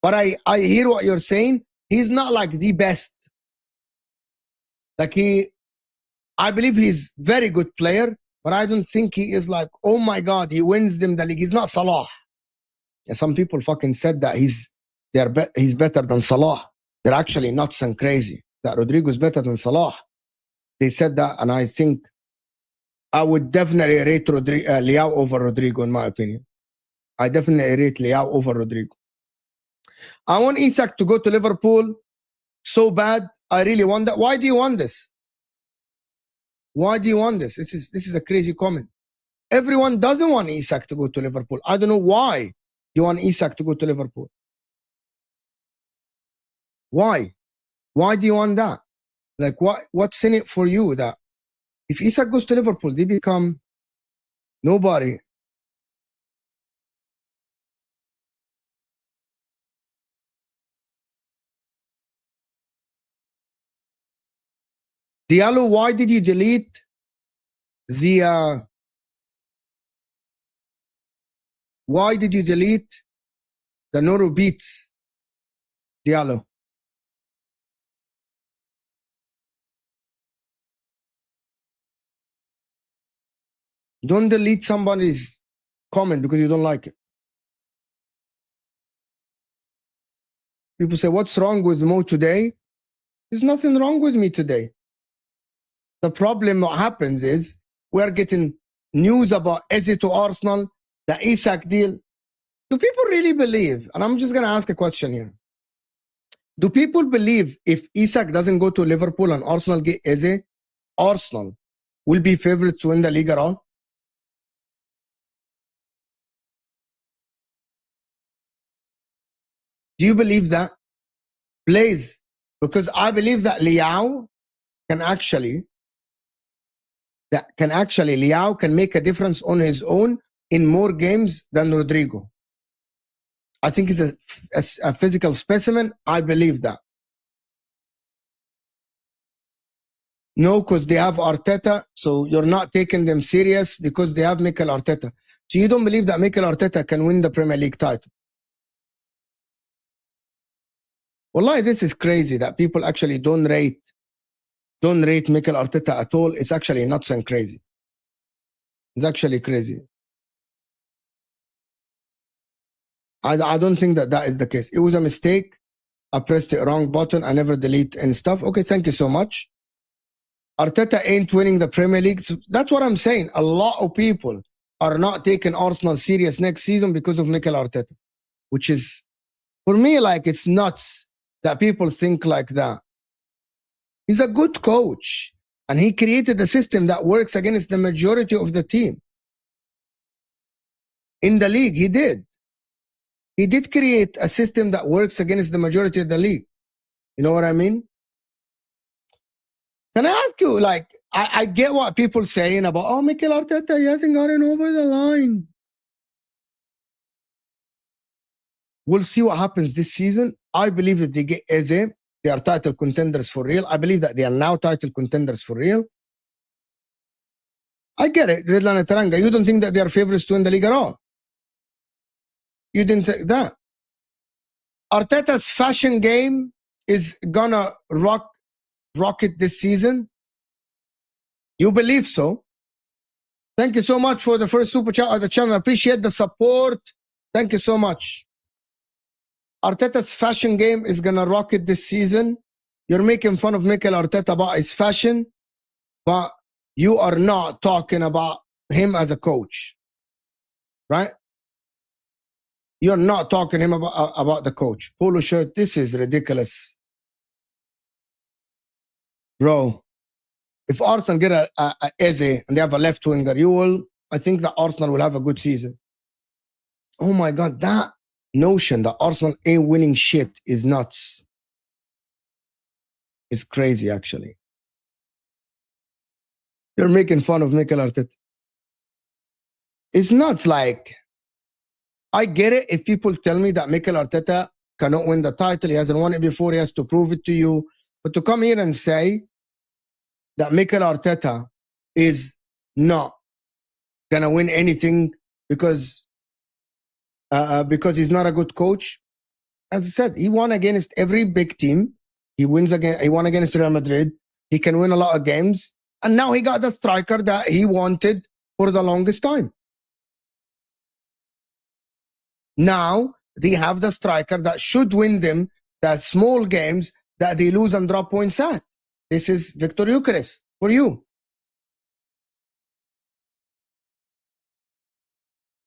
but I hear what you're saying. He's not like the best. Like I believe he's very good player, but I don't think he is like, oh my God, he wins them the league. He's not Salah. Yeah, some people fucking said that he's better than Salah. They're actually nuts and crazy. That Rodrygo is better than Salah. They said that, and I think I would definitely rate Leao over Rodrygo, in my opinion. I definitely rate Leao over Rodrygo. I want Isak to go to Liverpool so bad. I really want that. Why do you want this? This is a crazy comment. Everyone doesn't want Isak to go to Liverpool. I don't know why you want Isak to go to Liverpool. Why? Why do you want that? Like, what's in it for you that if Isak goes to Liverpool, they become nobody? Diallo, why did you delete the Noro beats, Diallo? Don't delete somebody's comment because you don't like it. People say, what's wrong with Mo today? There's nothing wrong with me today. The problem what happens is we're getting news about Eze to Arsenal, the Isak deal. Do people really believe, and I'm just going to ask a question here. Do people believe if Isak doesn't go to Liverpool and Arsenal get Eze, Arsenal will be favorites to win the league at all? Do you believe that? Please, because I believe that Liao can actually Liao can make a difference on his own in more games than Rodrygo. I think he's a physical specimen. I believe that. No, because they have Arteta, so you're not taking them serious because they have Mikel Arteta. So you don't believe that Mikel Arteta can win the Premier League title? Wallahi, this is crazy that people actually don't rate Mikel Arteta at all. It's actually nuts and crazy. It's actually crazy. I don't think that is the case. It was a mistake. I pressed the wrong button. I never delete and stuff. Okay, thank you so much. Arteta ain't winning the Premier League. So that's what I'm saying. A lot of people are not taking Arsenal serious next season because of Mikel Arteta, which is, for me, like, it's nuts that people think like that. He's a good coach, and he created a system that works against the majority of the team. In the league, he did. He did create a system that works against the majority of the league. You know what I mean? Can I ask you, like, I get what people saying about, oh, Mikel Arteta, he hasn't gotten over the line. We'll see what happens this season. I believe if they get Eze, they are title contenders for real. I believe that they are now title contenders for real. I get it, Redline and Taranga. You don't think that they are favorites to win the league at all? You didn't think that? Arteta's fashion game is gonna rocket this season? You believe so? Thank you so much for the first super chat of the channel. I appreciate the support. Thank you so much. Arteta's fashion game is gonna rocket this season. You're making fun of Mikel Arteta about his fashion, but you are not talking about him as a coach, right? You're not talking him about the coach. Polo shirt, this is ridiculous. Bro, if Arsenal get a Eze and they have a left winger, I think that Arsenal will have a good season. Oh my God, that notion that Arsenal ain't winning shit is nuts. It's crazy, actually. You're making fun of Mikel Arteta. It's not like, I get it if people tell me that Mikel Arteta cannot win the title, he hasn't won it before, he has to prove it to you. But to come here and say that Mikel Arteta is not gonna win anything because he's not a good coach, as I said, he won against every big team. He won against Real Madrid. He can win a lot of games. And now he got the striker that he wanted for the longest time. Now they have the striker that should win them the small games that they lose and drop points at. This is Victor Gyökeres for you.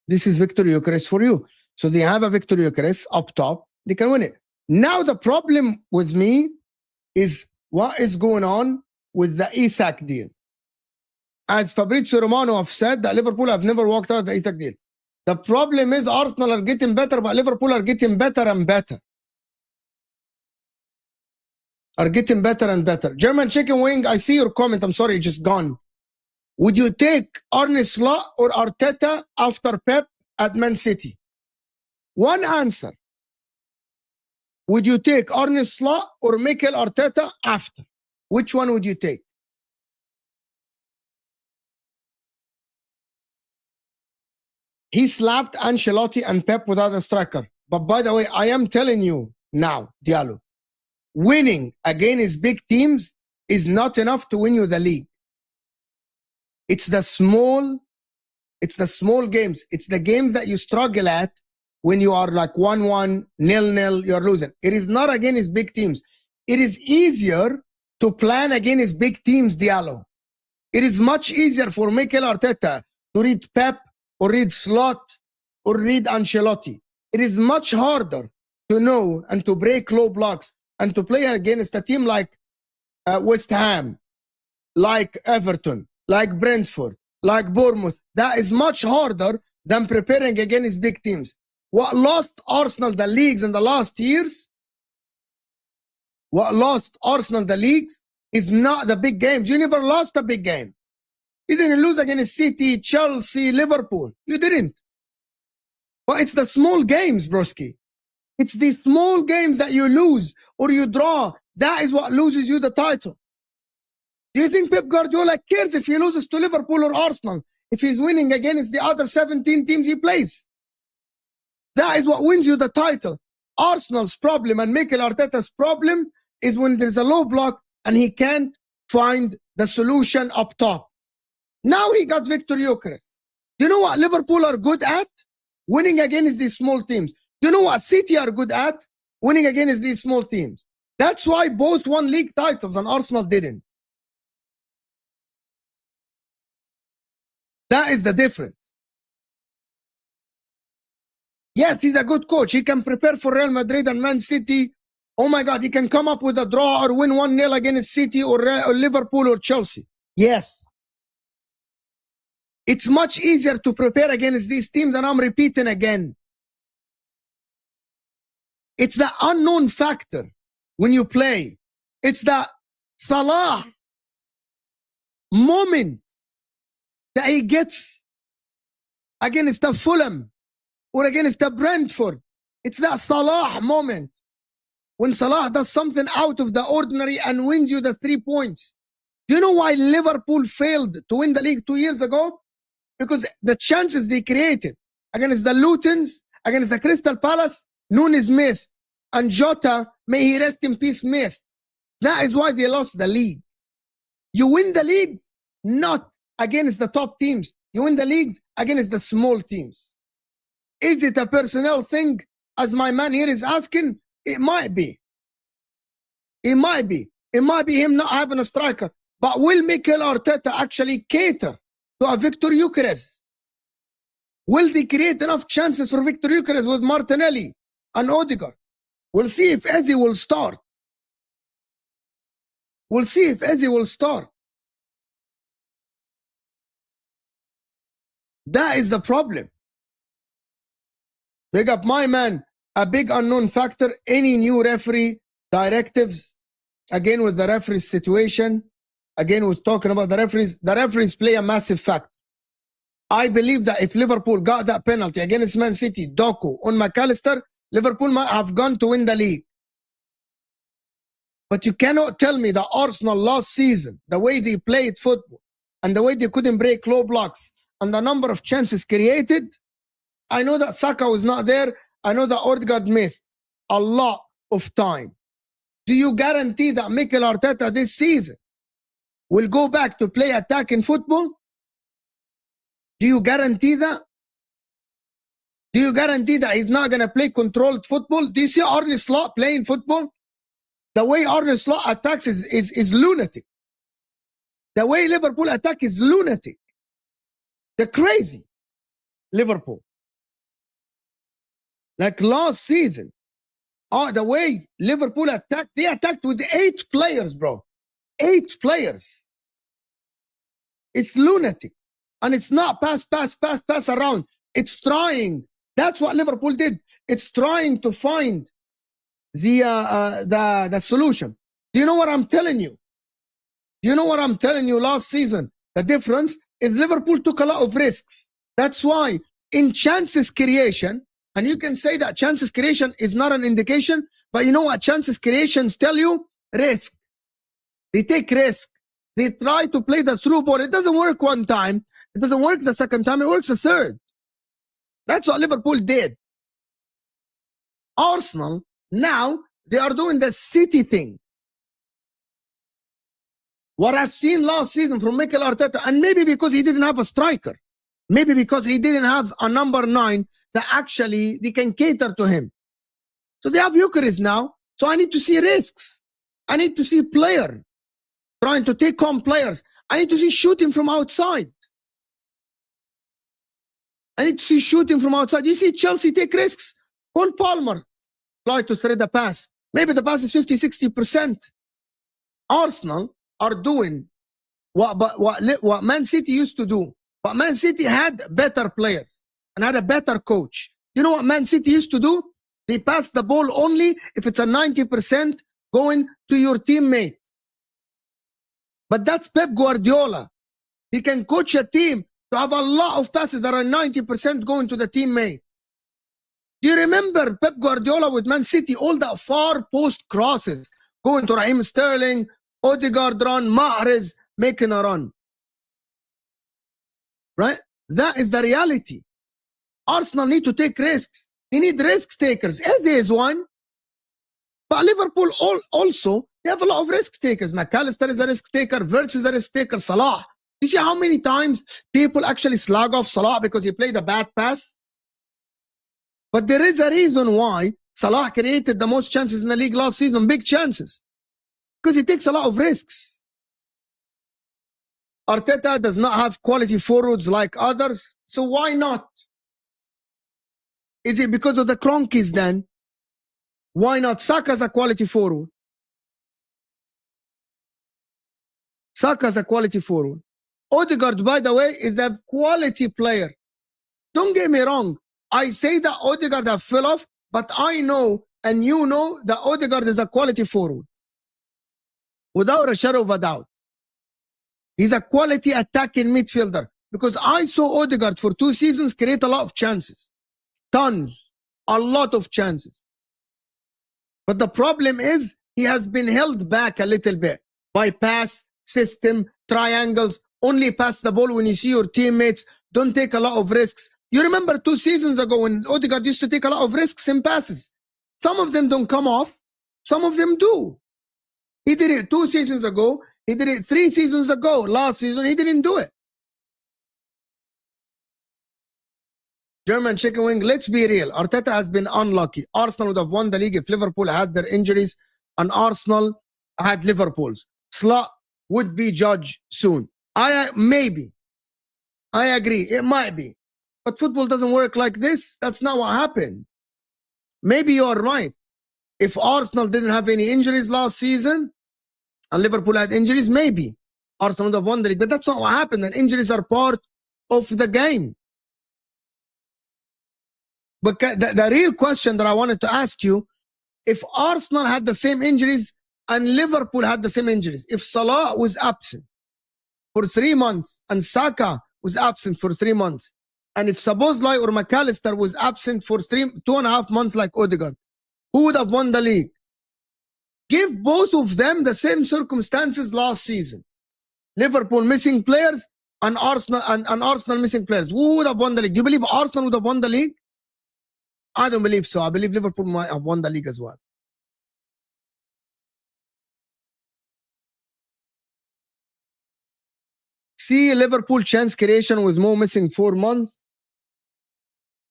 This is Victor Gyökeres for you. So they have a Victor Gyökeres up top. They can win it. Now the problem with me is what is going on with the Isak deal. As Fabrizio Romano have said, that Liverpool have never walked out the Isak deal. The problem is Arsenal are getting better, but Liverpool are getting better and better. Are getting better and better. German Chicken Wing, I see your comment. I'm sorry, just gone. Would you take Arne Slot or Arteta after Pep at Man City? One answer. Would you take Arne Slot or Mikel Arteta after? Which one would you take? He slapped Ancelotti and Pep without a striker. But by the way, I am telling you now, Diallo, winning against big teams is not enough to win you the league. It's the small games. It's the games that you struggle at when you are like 1-1, 0-0, you're losing. It is not against big teams. It is easier to plan against big teams, Diallo. It is much easier for Mikel Arteta to read Pep or read Slot or read Ancelotti. It is much harder to know and to break low blocks and to play against a team like West Ham, like Everton, like Brentford, like Bournemouth, that is much harder than preparing against big teams. What lost Arsenal the leagues in the last years, is not the big games. You never lost a big game. You didn't lose against City, Chelsea, Liverpool. You didn't. But it's the small games, broski. It's the small games that you lose or you draw. That is what loses you the title. Do you think Pep Guardiola cares if he loses to Liverpool or Arsenal, if he's winning against the other 17 teams he plays? That is what wins you the title. Arsenal's problem and Mikel Arteta's problem is when there's a low block and he can't find the solution up top. Now he got Victor Gyökeres. Do you know what Liverpool are good at? Winning against these small teams. Do you know what City are good at? Winning against these small teams. That's why both won league titles and Arsenal didn't. That is the difference. Yes, he's a good coach. He can prepare for Real Madrid and Man City. Oh my God, he can come up with a draw or win 1-0 against City or Liverpool or Chelsea. Yes. It's much easier to prepare against these teams, and I'm repeating again. It's the unknown factor when you play. It's the Salah moment that he gets against the Fulham or against the Brentford. It's that Salah moment when Salah does something out of the ordinary and wins you the 3 points. Do you know why Liverpool failed to win the league 2 years ago? Because the chances they created against the Lutons, against the Crystal Palace, Núñez missed. And Jota, may he rest in peace, missed. That is why they lost the league. You win the leagues not against the top teams. You win the leagues against the small teams. Is it a personnel thing, as my man here is asking? It might be. It might be. It might be him not having a striker. But will Mikel Arteta actually cater to a Victor Gyökeres? Will they create enough chances for Victor Gyökeres with Martinelli and Odegaard? We'll see if Eze will start. We'll see if Eze will start. That is the problem. Big up my man. A big unknown factor. Any new referee directives. Again with the referees situation. Again with talking about the referees play a massive factor. I believe that if Liverpool got that penalty against Man City, Doku, on McAllister, Liverpool might have gone to win the league. But you cannot tell me that Arsenal last season, the way they played football and the way they couldn't break low blocks and the number of chances created. I know that Saka was not there. I know that Odegaard missed a lot of time. Do you guarantee that Mikel Arteta this season will go back to play attacking football? Do you guarantee that? Do you guarantee that he's not going to play controlled football? Do you see Arne Slot playing football? The way Arne Slot attacks is lunatic. The way Liverpool attack is lunatic. They're crazy. Liverpool. Like last season. The way Liverpool attacked, they attacked with 8 players, bro. 8 players. It's lunatic. And it's not pass around. It's trying. That's what Liverpool did. It's trying to find the solution. Do you know what I'm telling you? Do you know what I'm telling you last season? The difference is Liverpool took a lot of risks. That's why in chances creation, and you can say that chances creation is not an indication, but you know what chances creations tell you? Risk. They take risk. They try to play the through ball. It doesn't work one time. It doesn't work the second time. It works the third. That's what Liverpool did. Arsenal, now, they are doing the City thing. What I've seen last season from Mikel Arteta, and maybe because he didn't have a striker, maybe because he didn't have a number 9 that actually they can cater to him. So they have Gyökeres now. So I need to see risks. I need to see player trying to take on players. I need to see shooting from outside. I need to see shooting from outside. You see Chelsea take risks. Cole Palmer try to thread a pass. Maybe the pass is 50-60%. Arsenal are doing what Man City used to do. But Man City had better players and had a better coach. You know what Man City used to do? They pass the ball only if it's a 90% going to your teammate. But that's Pep Guardiola. He can coach a team to have a lot of passes that are 90% going to the teammate. Do you remember Pep Guardiola with Man City? All the far post crosses going to Raheem Sterling, Odegaard run, Mahrez making a run. Right? That is the reality. Arsenal need to take risks. They need risk takers. Eze is one. But Liverpool also, they have a lot of risk takers. McAllister is a risk taker. Wirtz is a risk taker. Salah. You see how many times people actually slag off Salah because he played a bad pass? But there is a reason why Salah created the most chances in the league last season. Big chances. Because he takes a lot of risks. Arteta does not have quality forwards like others. So why not? Is it because of the Cronkies then? Why not? Saka's a quality forward. Saka's a quality forward. Odegaard, by the way, is a quality player. Don't get me wrong. I say that Odegaard have fell off, but I know and you know that Odegaard is a quality forward. Without a shadow of a doubt. He's a quality attacking midfielder. Because I saw Odegaard for 2 seasons create a lot of chances. Tons. A lot of chances. But the problem is he has been held back a little bit by pass, system, triangles. Only pass the ball when you see your teammates. Don't take a lot of risks. You remember 2 seasons ago when Odegaard used to take a lot of risks in passes. Some of them don't come off. Some of them do. He did it 2 seasons ago. He did it 3 seasons ago. Last season, he didn't do it. German chicken wing, let's be real. Arteta has been unlucky. Arsenal would have won the league if Liverpool had their injuries and Arsenal had Liverpool's. Slot would be judged soon. Maybe. I agree. It might be. But football doesn't work like this. That's not what happened. Maybe you're right. If Arsenal didn't have any injuries last season and Liverpool had injuries, maybe Arsenal would have won the league. But that's not what happened. And injuries are part of the game. But the real question that I wanted to ask you, if Arsenal had the same injuries and Liverpool had the same injuries, if Salah was absent for 3 months and Saka was absent for 3 months, and if Szoboszlai or McAllister was absent for 2.5 months like Odegaard, who would have won the league? Give both of them the same circumstances last season. Liverpool missing players and Arsenal and Arsenal missing players. Who would have won the league? Do you believe Arsenal would have won the league? I don't believe so. I believe Liverpool might have won the league as well. See Liverpool chance creation with Mo missing 4 months.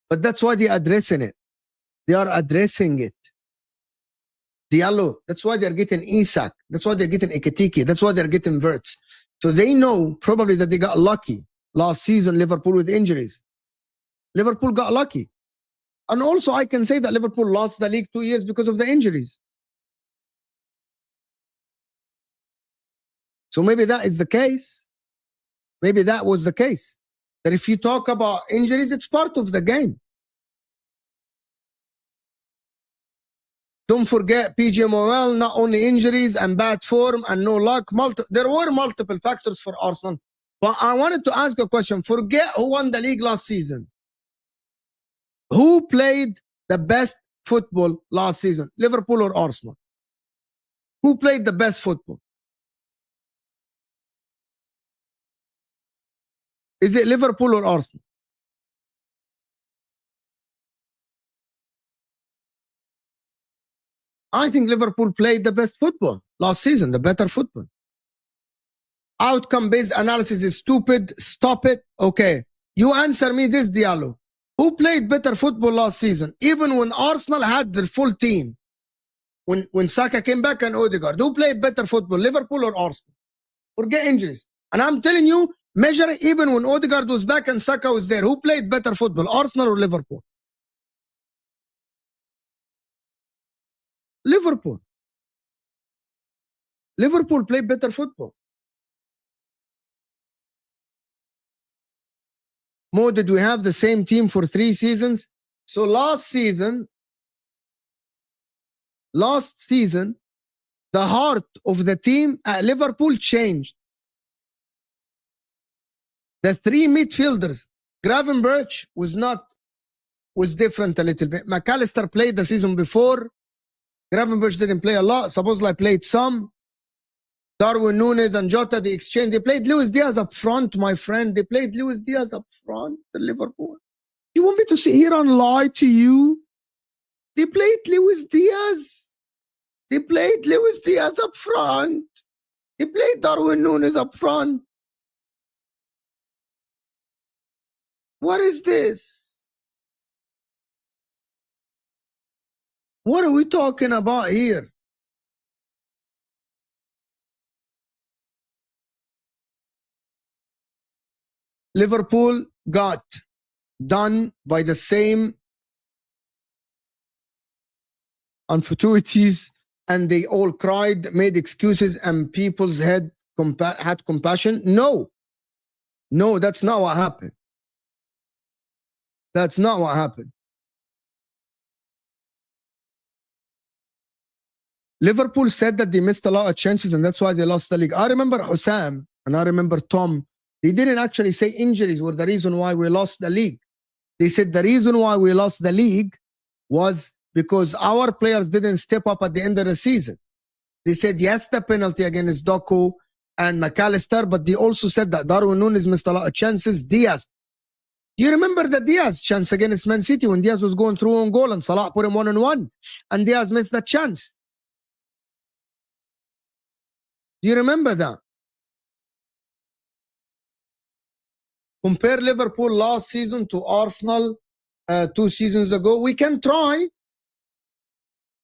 But that's why they're addressing it. They are addressing it. Diallo, that's why they're getting Isak. That's why they're getting Ekitike. That's why they're getting Wirtz. So they know probably that they got lucky last season, Liverpool with injuries. Liverpool got lucky. And also I can say that Liverpool lost the league 2 years because of the injuries. So maybe that is the case. Maybe that was the case. That if you talk about injuries, it's part of the game. Don't forget PGMOL, not only injuries and bad form and no luck. There were multiple factors for Arsenal. But I wanted to ask a question. Forget who won the league last season. Who played the best football last season? Liverpool or Arsenal? Who played the best football? Is it Liverpool or Arsenal? I think Liverpool played the best football last season, the better football. Outcome-based analysis is stupid. Stop it. Okay. You answer me this, Diallo. Who played better football last season? Even when Arsenal had their full team. When Saka came back and Odegaard. Who played better football, Liverpool or Arsenal? Forget injuries. And I'm telling you, measure it even when Odegaard was back and Saka was there. Who played better football, Arsenal or Liverpool? Liverpool. Liverpool played better football. Mo, did we have the same team for 3 seasons? So last season, the heart of the team at Liverpool changed. The 3 midfielders, Gravenberch was different a little bit. McAllister played the season before. Gravenberch didn't play a lot. Szoboszlai played some. Darwin Núñez and Jota, they exchanged. They played Luis Diaz up front, my friend. They played Luis Diaz up front at Liverpool. You want me to sit here and lie to you? They played Luis Diaz. They played Luis Diaz up front. They played Darwin Núñez up front. What is this? What are we talking about here? Liverpool got done by the same unfortuities, and they all cried, made excuses, and people's head had compassion. No, that's not what happened. That's not what happened. Liverpool said that they missed a lot of chances and that's why they lost the league. I remember Hussam and I remember Tom. They didn't actually say injuries were the reason why we lost the league. They said the reason why we lost the league was because our players didn't step up at the end of the season. They said, yes, the penalty against Doku and McAllister, but they also said that Darwin Núñez missed a lot of chances. Diaz. You remember the Diaz chance against Man City when Diaz was going through on goal and Salah put him 1-on-1 and Diaz missed that chance. Do you remember that? Compare Liverpool last season to Arsenal 2 seasons ago. We can try.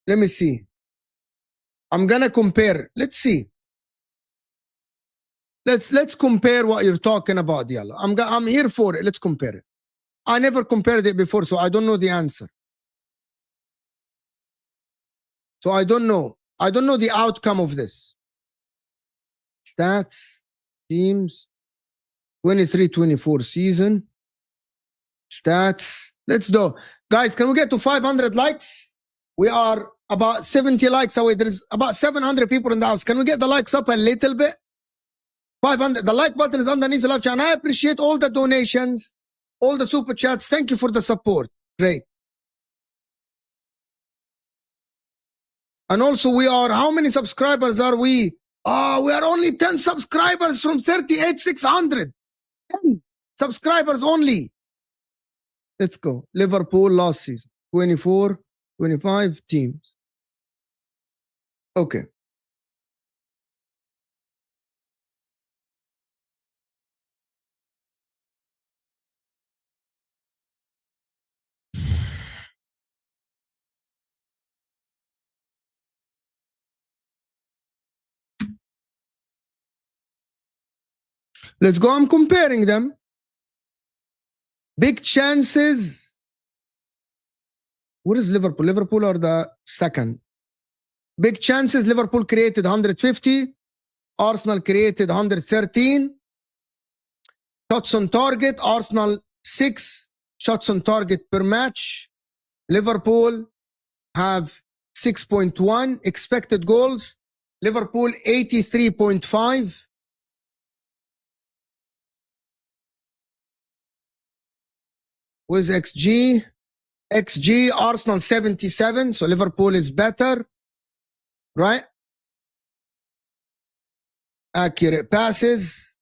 Let me see. I'm gonna compare. Let's see. Let's compare what you're talking about, Yalla. I'm here for it. Let's compare it. I never compared it before, so I don't know the answer. So I don't know. I don't know the outcome of this. Stats, teams, 23-24 season. Stats. Let's do. Guys, can we get to 500 likes? We are about 70 likes away. There's about 700 people in the house. Can we get the likes up a little bit? 500. The like button is underneath the live chat. And I appreciate all the donations, all the super chats. Thank you for the support. Great. And also we are, how many subscribers are we? We are only 10 subscribers from 38,600. 10 subscribers only. Let's go. Liverpool last season. 24, 25 teams. Okay. Let's go. I'm comparing them. Big chances. What is Liverpool? Liverpool are the second. Big chances. Liverpool created 150. Arsenal created 113. Shots on target. Arsenal 6 shots on target per match. Liverpool have 6.1 expected goals. Liverpool 83.5. With XG. XG, Arsenal 77. So Liverpool is better. Right? Accurate passes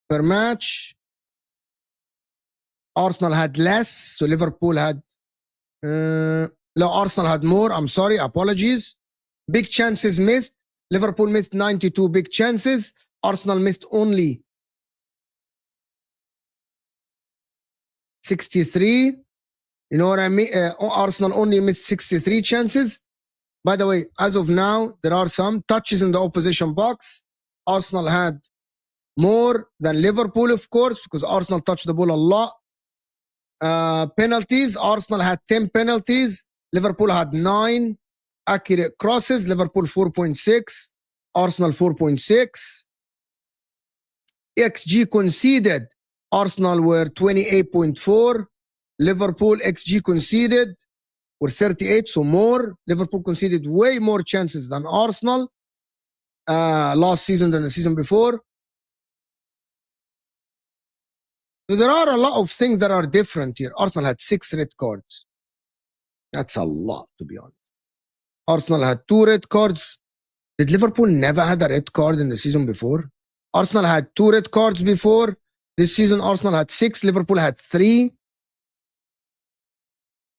per match. Arsenal had less. So Liverpool had... no, Arsenal had more. I'm sorry. Apologies. Big chances missed. Liverpool missed 92 big chances. Arsenal missed only 63. You know what I mean? Arsenal only missed 63 chances. By the way, as of now, there are some touches in the opposition box. Arsenal had more than Liverpool, of course, because Arsenal touched the ball a lot. Penalties. Arsenal had 10 penalties. Liverpool had 9. accurate crosses, Liverpool 4.6, Arsenal 4.6. XG conceded, Arsenal were 28.4. Liverpool XG conceded were 38, so more. Liverpool conceded way more chances than Arsenal last season than the season before. So there are a lot of things that are different here. Arsenal had 6 red cards. That's a lot, to be honest. Arsenal had 2 red cards. Did Liverpool never had a red card in the season before? Arsenal had 2 red cards before. This season, Arsenal had 6. Liverpool had 3.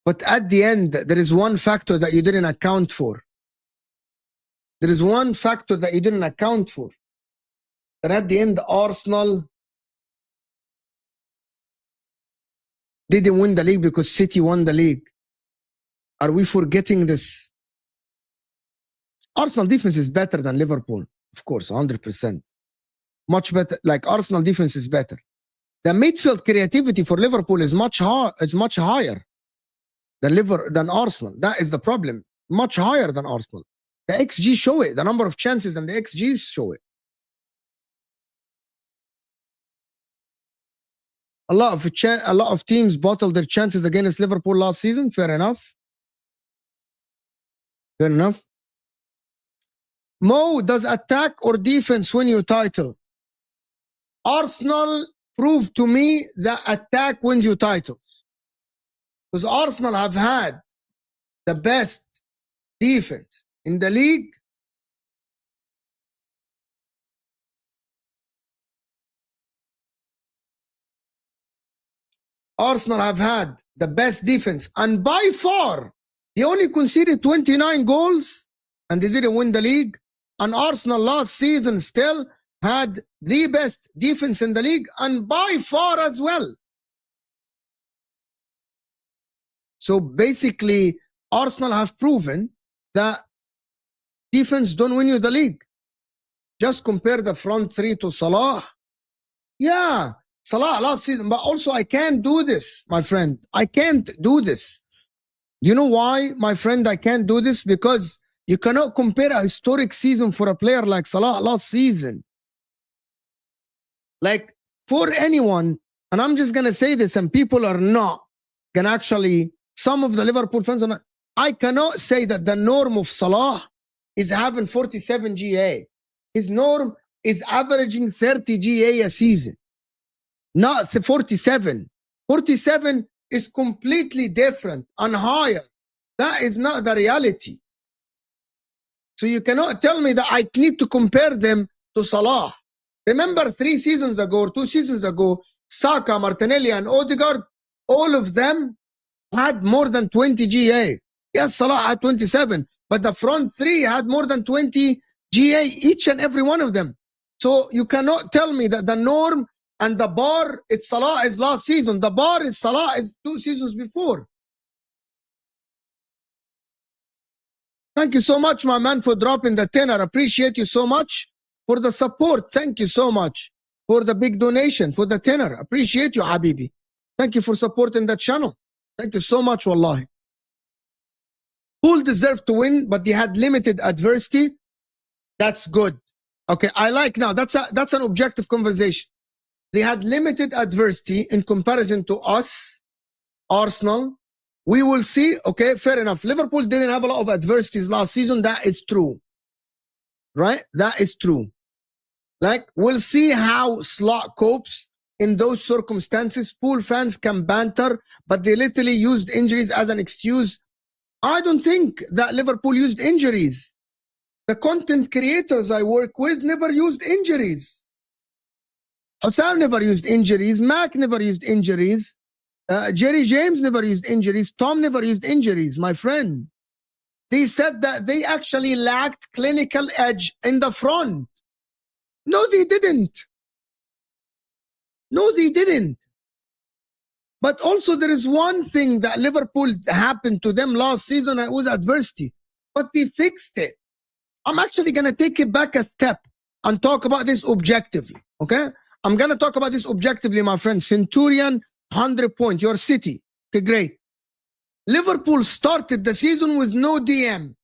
But at the end, there is one factor that you didn't account for. There is one factor that you didn't account for. That at the end, Arsenal didn't win the league because City won the league. Are we forgetting this? Arsenal defense is better than Liverpool, of course, 100%. Much better. Like Arsenal defense is better. The midfield creativity for Liverpool is much higher than Arsenal. That is the problem. Much higher than Arsenal. The XG show it. The number of chances and the XGs show it. A lot of teams bottled their chances against Liverpool last season. Fair enough. Fair enough. Mo, does attack or defense win you title? Arsenal proved to me that attack wins you titles. Because Arsenal have had the best defense in the league. Arsenal have had the best defense, and by far they only conceded 29 goals and they didn't win the league. And Arsenal last season still had the best defense in the league, and by far as well. So basically, Arsenal have proven that defense don't win you the league. Just compare the front three to Salah. Yeah, Salah last season, but also I can't do this, my friend. I can't do this. Do you know why, my friend, I can't do this? Because you cannot compare a historic season for a player like Salah last season. Like, for anyone, and I'm just going to say this, and people are not going to actually, some of the Liverpool fans are not, I cannot say that the norm of Salah is having 47 GA. His norm is averaging 30 GA a season. Not 47. 47 is completely different and higher. That is not the reality. So you cannot tell me that I need to compare them to Salah. Remember 3 seasons ago or 2 seasons ago, Saka, Martinelli, and Odegaard, all of them had more than 20 GA. Yes, Salah had 27, but the front 3 had more than 20 GA, each and every one of them. So you cannot tell me that the norm and the bar, it's Salah is last season. The bar is Salah is 2 seasons before. Thank you so much, my man, for dropping the 10. I appreciate you so much for the support. Thank you so much for the big donation, for the 10. Appreciate you, Habibi. Thank you for supporting the channel. Thank you so much, wallahi. Pool deserved to win, but they had limited adversity. That's good. Okay, I like now. That's an objective conversation. They had limited adversity in comparison to us, Arsenal. We will see. Okay, fair enough. Liverpool didn't have a lot of adversities last season. That is true. Right? That is true. Like, we'll see how Slot copes in those circumstances. Pool fans can banter, but they literally used injuries as an excuse. I don't think that Liverpool used injuries. The content creators I work with never used injuries. Hussam never used injuries. Mac never used injuries. Jerry James never used injuries. Tom never used injuries, my friend. They said that they actually lacked clinical edge in the front. No, they didn't. No, they didn't. But also there is one thing that Liverpool happened to them last season, and it was adversity. But they fixed it. I'm actually going to take it back a step and talk about this objectively, okay? I'm going to talk about this objectively, my friend. Centurion, 100 points. Your City. Okay, great. Liverpool started the season with no DM.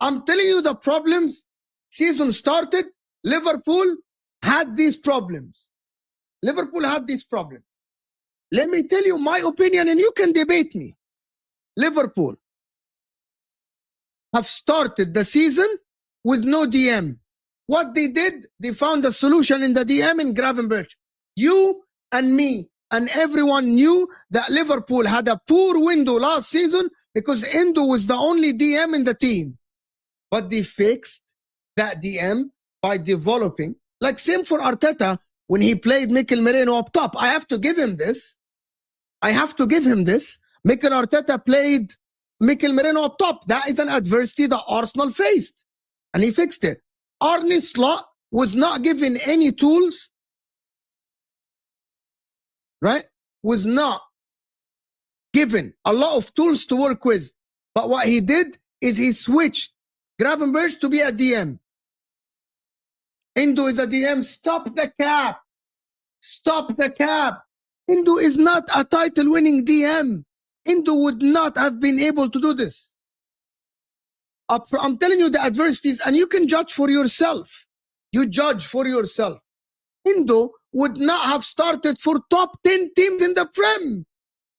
I'm telling you the problems. Season started, Liverpool had these problems. Liverpool had these problems. Let me tell you my opinion and you can debate me. Liverpool have started the season with no DM. What they did, they found a solution in the DM in Gravenberch. You and me and everyone knew that Liverpool had a poor window last season because Endo was the only DM in the team. But they fixed that DM by developing. Like same for Arteta when he played Mikel Merino up top. I have to give him this. Mikel Arteta played Mikel Merino up top. That is an adversity that Arsenal faced. And he fixed it. Arne Slot was not given any tools, right? Was not given a lot of tools to work with. But what he did is he switched Gravenberch to be a DM. Endo is a DM. Stop the cap. Stop the cap. Endo is not a title-winning DM. Endo would not have been able to do this. I'm telling you the adversities, and you can judge for yourself. You judge for yourself. Endo would not have started for top 10 teams in the Prem.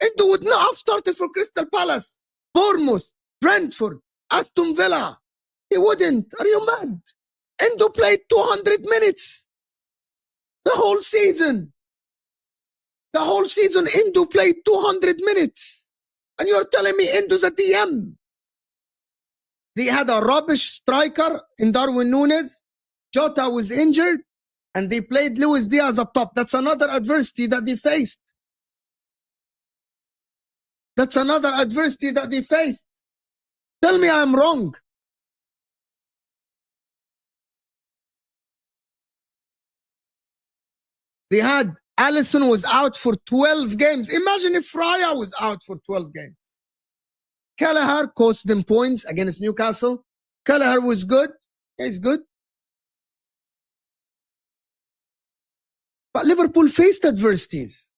Endo would not have started for Crystal Palace, Bournemouth, Brentford, Aston Villa. He wouldn't. Are you mad? Endo played 200 minutes. The whole season. The whole season, Endo played 200 minutes. And you're telling me Endo's a DM. They had a rubbish striker in Darwin Núñez. Jota was injured. And they played Luis Diaz up top. That's another adversity that they faced. That's another adversity that they faced. Tell me I'm wrong. They had Alisson was out for 12 games. Imagine if Raya was out for 12 games. Kelleher cost them points against Newcastle. Kelleher was good. He's good. But Liverpool faced adversities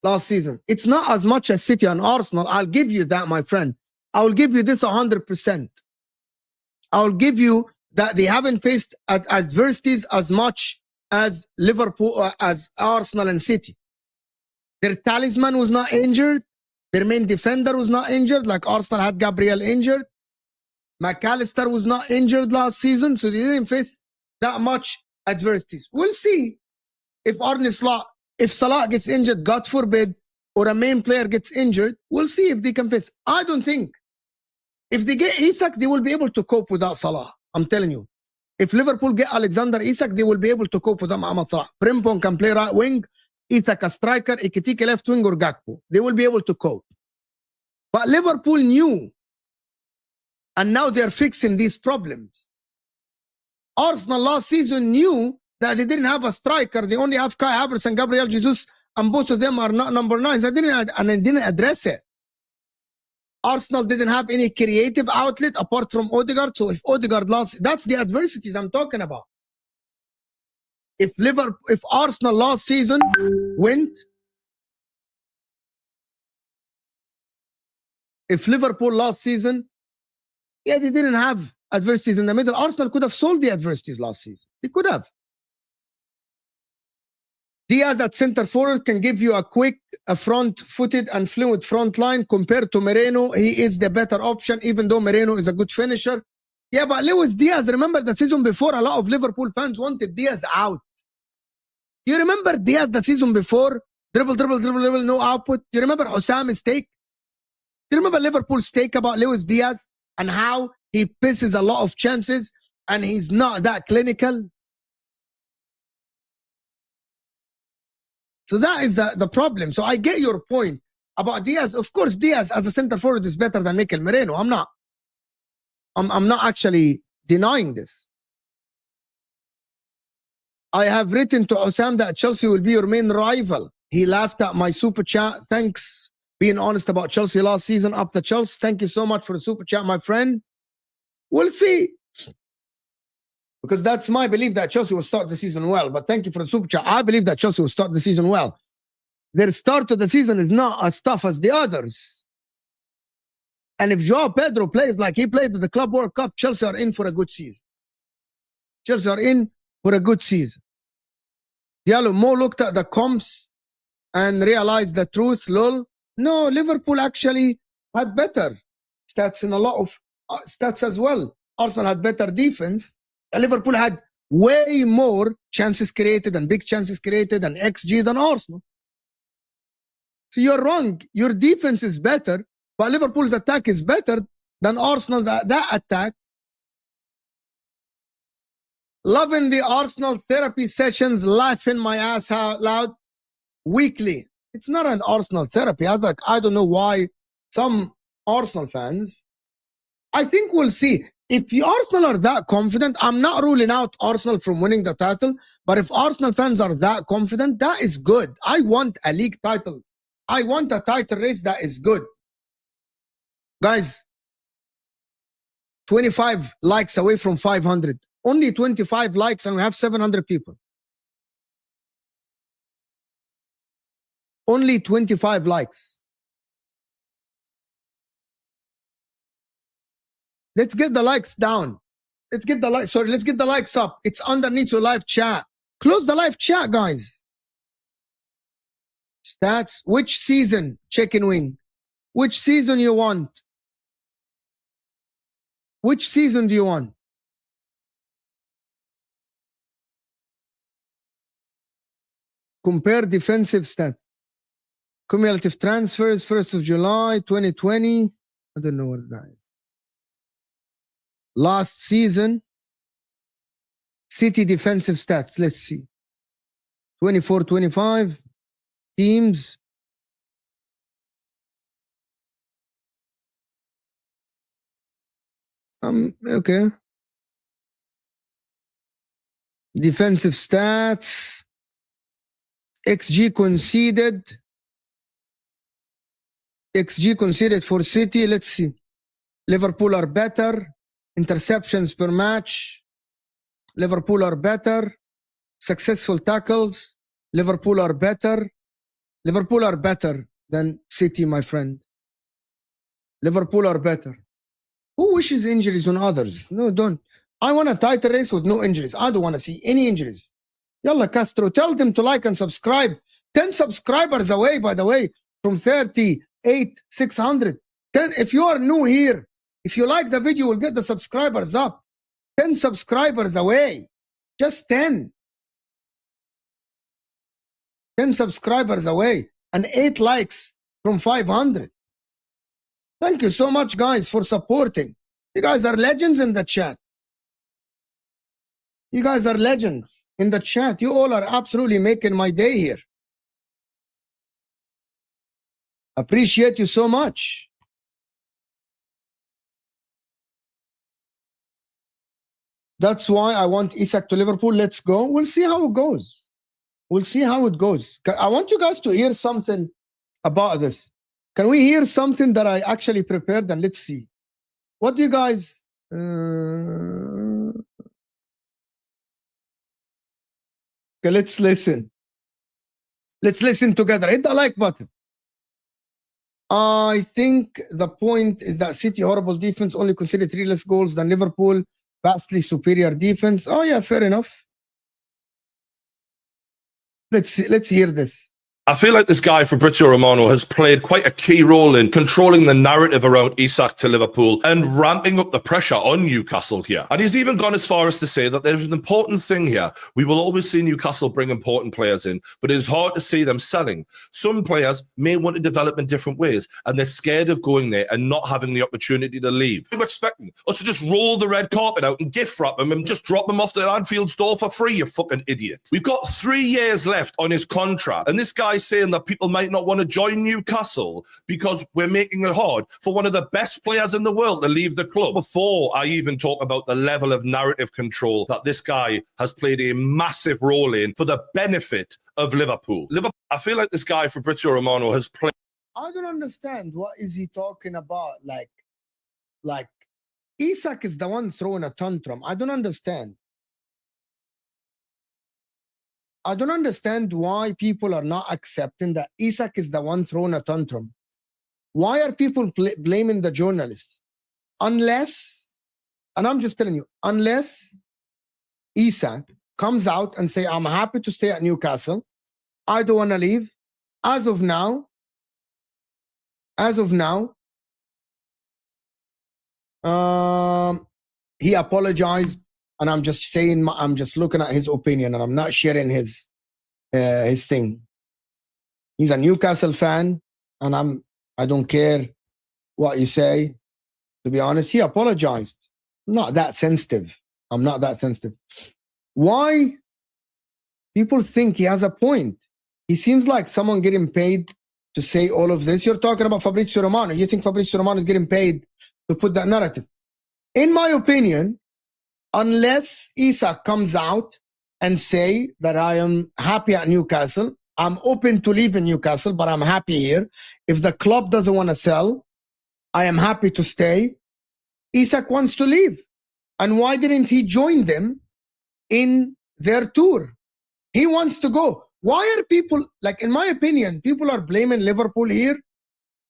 last season. It's not as much as City and Arsenal. I'll give you that, my friend. I will give you this 100%. I'll give you that they haven't faced adversities as much as Liverpool, as Arsenal and City. Their talisman was not injured. Their main defender was not injured, like Arsenal had Gabriel injured. McAllister was not injured last season, so they didn't face that much adversities. We'll see if Arne Slot, if Salah gets injured, God forbid, or a main player gets injured. We'll see if they can face. I don't think. If they get Isak, they will be able to cope without Salah. I'm telling you. If Liverpool get Alexander Isak, they will be able to cope with Mohamed Salah. Frimpong can play right wing, Isak a striker, Ekitike left wing, or Gakpo. They will be able to cope. But Liverpool knew, and now they're fixing these problems. Arsenal last season knew that they didn't have a striker. They only have Kai Havertz and Gabriel Jesus, and both of them are not number 9s. They didn't address it. Arsenal didn't have any creative outlet apart from Odegaard. So if Odegaard lost, that's the adversities I'm talking about. If Arsenal last season went, if Liverpool last season, yeah, they didn't have adversities in the middle. Arsenal could have solved the adversities last season. They could have. Diaz at center forward can give you a quick, a front-footed and fluid front line compared to Moreno. He is the better option, even though Moreno is a good finisher. Yeah, but Luis Diaz, remember the season before, a lot of Liverpool fans wanted Diaz out. You remember Diaz the season before? Dribble, no output. You remember Husam's take? You remember Liverpool's take about Luis Diaz and how he pisses a lot of chances and he's not that clinical? So that is the problem. So I get your point about Diaz. Of course, Diaz as a center forward is better than Mikel Merino. I'm not actually denying this. I have written to Osam that Chelsea will be your main rival. He laughed at my super chat. Thanks being honest about Chelsea last season. Up to Chelsea. Thank you so much for the super chat, my friend. We'll see. Because that's my belief that Chelsea will start the season well. But thank you for the super chat. I believe that Chelsea will start the season well. Their start of the season is not as tough as the others. And if Joao Pedro plays like he played at the Club World Cup, Chelsea are in for a good season. Chelsea are in for a good season. Diallo, Mo looked at the comps and realized the truth. Lol. No, Liverpool actually had better stats in a lot of stats as well. Arsenal had better defense. Liverpool had way more chances created and big chances created and XG than Arsenal. So you're wrong. Your defense is better, but Liverpool's attack is better than Arsenal's that attack. Loving the Arsenal therapy sessions, laughing my ass out loud weekly. It's not an Arsenal therapy. I don't know why some Arsenal fans. I think we'll see. If the Arsenal are that confident, I'm not ruling out Arsenal from winning the title, but if Arsenal fans are that confident, that is good. I want a league title. I want a title race that is good. Guys, 25 likes away from 500. Only 25 likes and we have 700 people. Only 25 likes. Let's get the likes down. Let's get the let's get the likes up. It's underneath your live chat. Close the live chat, guys. Stats. Which season? Chicken wing. Which season you want? Which season do you want? Compare defensive stats. Cumulative transfers, 1st of July, 2020. I don't know what that is. Last season. City defensive stats. Let's see. 24-25. Teams. Okay. Defensive stats. XG conceded. XG conceded for City. Let's see. Liverpool are better. Interceptions per match. Liverpool are better. Successful tackles. Liverpool are better. Liverpool are better than City, my friend. Liverpool are better. Who wishes injuries on others? No, don't. I want a title race with no injuries. I don't want to see any injuries. Yalla Castro, tell them to like and subscribe. 10 subscribers away, by the way, from 38,600. 10. If you are new here, if you like the video, we'll get the subscribers up. 10 subscribers away. Just 10. 10 subscribers away. And 8 likes from 500. Thank you so much, guys, for supporting. You guys are legends in the chat. You guys are legends in the chat. You all are absolutely making my day here. Appreciate you so much. That's why I want Isak to Liverpool. Let's go. We'll see how it goes. We'll see how it goes. I want you guys to hear something about this. Can we hear something that I actually prepared? And let's see. What do you guys... Okay, let's listen. Let's listen together. Hit the like button. I think the point is that City horrible defense, only conceded 3 less goals than Liverpool. Vastly superior defense. Oh yeah, fair enough. Let's hear this. I feel like this guy, Fabrizio Romano, has played quite a key role in controlling the narrative around Isak to Liverpool and ramping up the pressure on Newcastle here. And he's even gone as far as to say that there's an important thing here. We will always see Newcastle bring important players in, but it's hard to see them selling. Some players may want to develop in different ways, and they're scared of going there and not having the opportunity to leave. We're expecting us to just roll the red carpet out and gift wrap them and just drop them off the Anfield store for free, you fucking idiot. We've got 3 years left on his contract, and this guy saying that people might not want to join Newcastle because we're making it hard for one of the best players in the world to leave the club. Before I even talk about the level of narrative control that this guy has played a massive role in for the benefit of Liverpool. I feel like this guy, Fabrizio Romano, has played... I don't understand. What is he talking about? Like Isak is the one throwing a tantrum. I don't understand. I don't understand why people are not accepting that Isak is the one throwing a tantrum. Why are people blaming the journalists? Unless, and I'm just telling you, unless Isak comes out and say, I'm happy to stay at Newcastle, I don't want to leave. As of now, he apologized, and I'm just saying, I'm just looking at his opinion, and I'm not sharing his thing. He's a Newcastle fan, and I don't care what you say. To be honest, he apologized. I'm not that sensitive. Why people think he has a point? He seems like someone getting paid to say all of this. You're talking about Fabrizio Romano. You think Fabrizio Romano is getting paid to put that narrative? In my opinion, unless Isak comes out and say that I am happy at Newcastle, I'm open to leave in Newcastle, but I'm happy here. If the club doesn't want to sell, I am happy to stay. Isak wants to leave. And why didn't he join them in their tour? He wants to go. Why are people, like, in my opinion, people are blaming Liverpool here.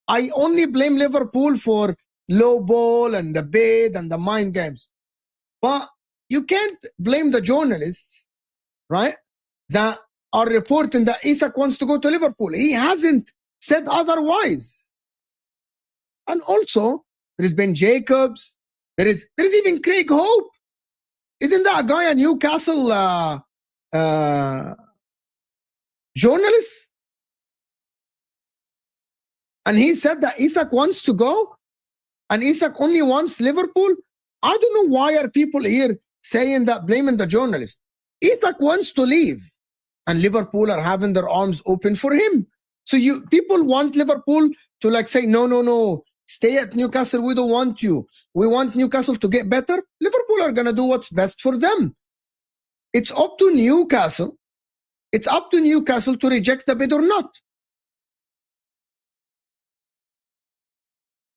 I only blame Liverpool for low ball and the bid and the mind games. But you can't blame the journalists, right, that are reporting that Isak wants to go to Liverpool. He hasn't said otherwise. And also, there's been Jacobs. There's even Craig Hope. Isn't that a guy a Newcastle journalist? And he said that Isak wants to go, and Isak only wants Liverpool. I don't know why are people here saying that, blaming the journalist. Isak wants to leave, and Liverpool are having their arms open for him. So people want Liverpool to, like, say, no, stay at Newcastle. We don't want you. We want Newcastle to get better. Liverpool are going to do what's best for them. It's up to Newcastle. It's up to Newcastle to reject the bid or not.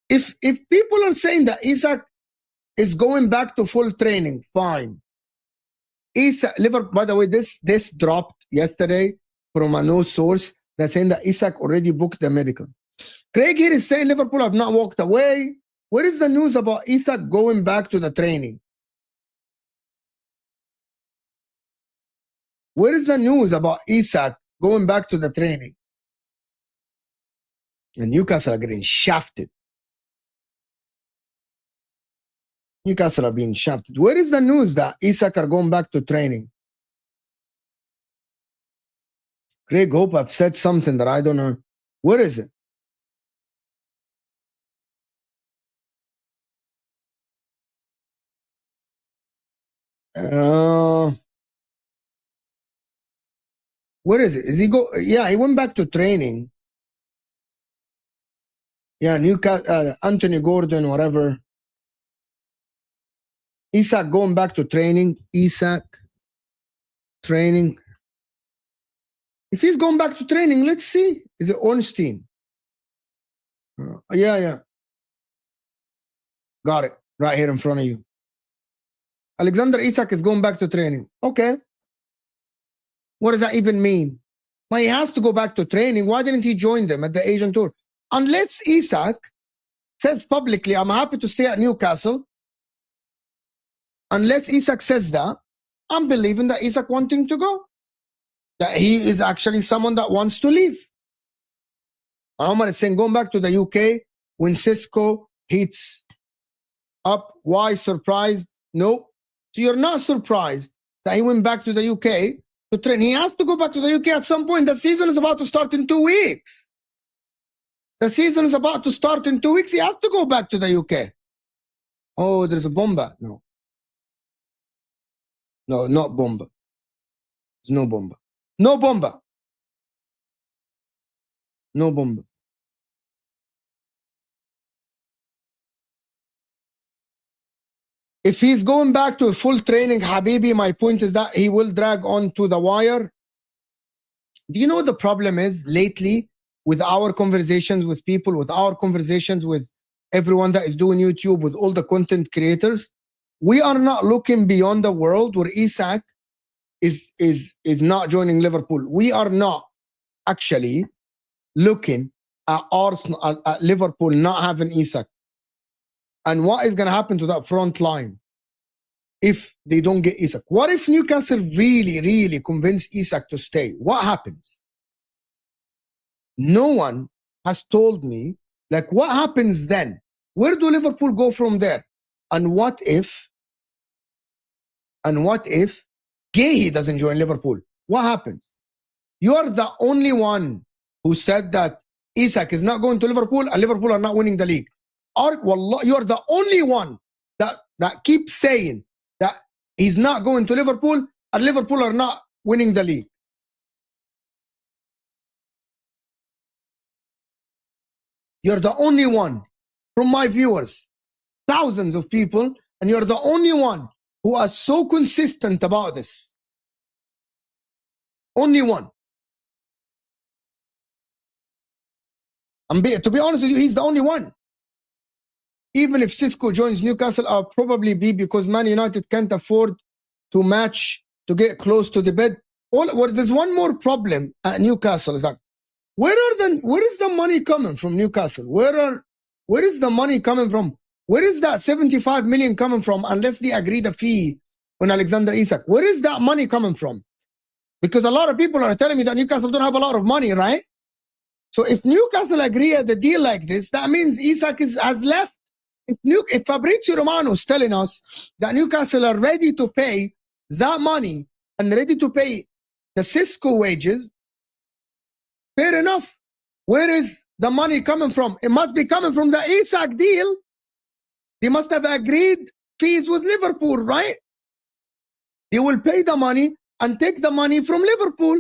If people are saying that Isak is going back to full training, fine. Isak, Liverpool, by the way, this dropped yesterday from a no source that's saying that Isak already booked the medical. Craig here is saying Liverpool have not walked away. Where is the news about Isak going back to the training? Where is the news about Isak going back to the training? And Newcastle are getting shafted. Newcastle are being shafted. Where is the news that Isak are going back to training? Craig Hope have said something that I don't know. Where is it? Where is it? Is he go? Yeah, he went back to training. Yeah, Newcastle, Anthony Gordon, whatever. Isak going back to training. Isak training. If he's going back to training, let's see. Is it Ornstein? Yeah. Got it. Right here in front of you. Alexander Isak is going back to training. Okay. What does that even mean? Well, he has to go back to training. Why didn't he join them at the Asian tour? Unless Isak says publicly, I'm happy to stay at Newcastle. Unless Isak says that, I'm believing that Isak wanting to go. That he is actually someone that wants to leave. Omar is saying, going back to the UK when Sesko heats up. Why surprised? No. So you're not surprised that he went back to the UK to train. He has to go back to the UK at some point. The season is about to start in 2 weeks. The season is about to start in 2 weeks. He has to go back to the UK. Oh, there's a bomba. No, not bomba. There's no bomba. No bomba. No bomba. If he's going back to full training, Habibi, my point is that he will drag on to the wire. Do you know what the problem is lately with our conversations with people, with our conversations with everyone that is doing YouTube, with all the content creators? We are not looking beyond the world where Isak is not joining Liverpool. We are not actually looking at Arsenal, at Liverpool not having Isak? And what is going to happen to that front line if they don't get Isak? What if Newcastle really, really convince Isak to stay? What happens? No one has told me, like, what happens then? Where do Liverpool go from there? And what if Guehi doesn't join Liverpool? What happens? You are the only one who said that Isak is not going to Liverpool and Liverpool are not winning the league. Or, wallah, you are the only one that keeps saying that he's not going to Liverpool and Liverpool are not winning the league. You're the only one from my viewers, thousands of people, and you're the only one who are so consistent about this. Only one. To be honest with you, he's the only one. Even if Sesko joins Newcastle, I'll probably be because Man United can't afford to match, to get close to the bid. There's one more problem at Newcastle. Is that where is the money coming from Newcastle? Where is the money coming from? Where is that 75 million coming from unless they agree the fee on Alexander Isak? Where is that money coming from? Because a lot of people are telling me that Newcastle don't have a lot of money, right? So if Newcastle agree at the deal like this, that means Isak has left. If Fabrizio Romano is telling us that Newcastle are ready to pay that money and ready to pay the Sesko wages, fair enough. Where is the money coming from? It must be coming from the Isak deal. They must have agreed fees with Liverpool, right? They will pay the money and take the money from Liverpool.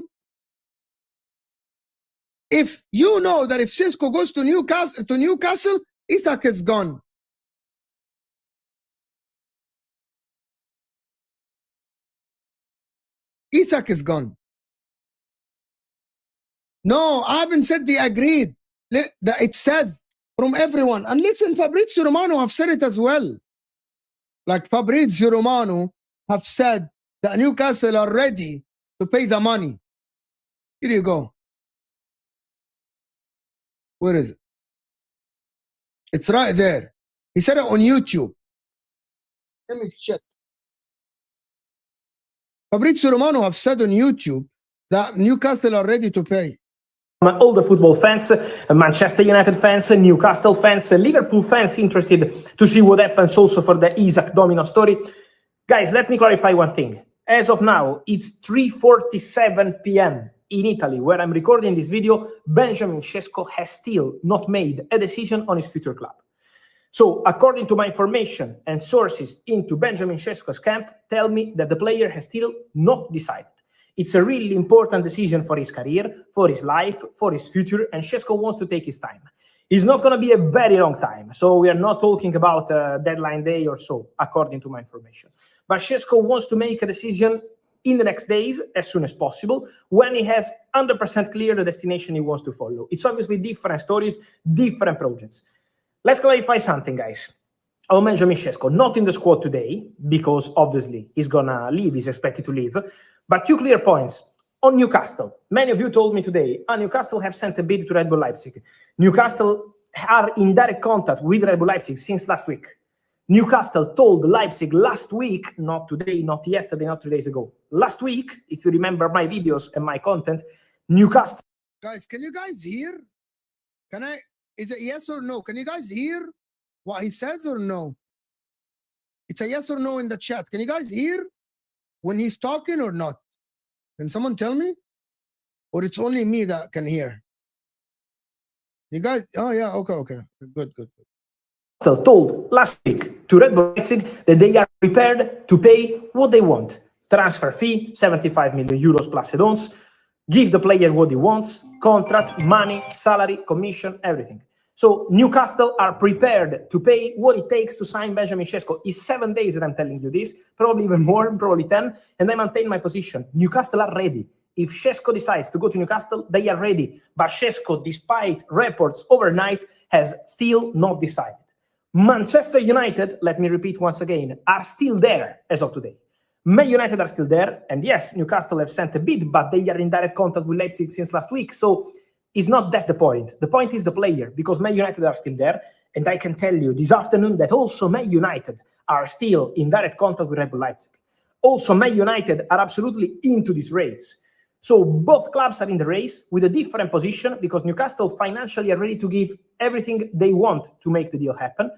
If you know that if Sesko goes to Newcastle, Isak is gone. Isak is gone. No, I haven't said they agreed. It says from everyone. And listen, Fabrizio Romano have said it as well. Like Fabrizio Romano have said that Newcastle are ready to pay the money. Here you go. Where is it? It's right there. He said it on YouTube. Let me check. Fabrizio Romano have said on YouTube that Newcastle are ready to pay. All the football fans, Manchester United fans, Newcastle fans, Liverpool fans interested to see what happens also for the Isak domino story. Guys, let me clarify one thing. As of now, it's 3:47 p.m. in Italy, where I'm recording this video. Benjamin Sesko has still not made a decision on his future club. So, according to my information and sources into Benjamin Sesko's camp, tell me that the player has still not decided. It's a really important decision for his career, for his life, for his future, and Sesko wants to take his time. It's not going to be a very long time, so we are not talking about a deadline day or so, according to my information. But Sesko wants to make a decision in the next days, as soon as possible, when he has 100% clear the destination he wants to follow. It's obviously different stories, different projects. Let's clarify something, guys. On Benjamin Sesko, not in the squad today, because obviously he's going to leave, he's expected to leave. But 2 clear points. On Newcastle, many of you told me today, Newcastle have sent a bid to Red Bull Leipzig. Newcastle are in direct contact with Red Bull Leipzig since last week. Newcastle told Leipzig last week, not today, not yesterday, not 3 days ago. Last week, if you remember my videos and my content, Newcastle... Guys, can you guys hear? Is it yes or no? Can you guys hear what he says or no? It's a yes or no in the chat. Can you guys hear when he's talking or not? Can someone tell me? Or it's only me that can hear? You guys, oh yeah, okay. Good. Told last week to Red Bull Leipzig that they are prepared to pay what they want. Transfer fee, 75 million euros plus add-ons. Give the player what he wants, contract, money, salary, commission, everything. So Newcastle are prepared to pay what it takes to sign Benjamin Sesko. It's 7 days that I'm telling you this, probably even more, probably 10, and I maintain my position. Newcastle are ready. If Sesko decides to go to Newcastle, they are ready. But Sesko, despite reports overnight, has still not decided. Manchester United, let me repeat once again, are still there as of today. Man United are still there, and yes, Newcastle have sent a bid, but they are in direct contact with Leipzig since last week. So Is not that the point. The point is the player, because Man United are still there. And I can tell you this afternoon that also Man United are still in direct contact with Red Bull Leipzig. Also, Man United are absolutely into this race. So both clubs are in the race with a different position, because Newcastle financially are ready to give everything they want to make the deal happen.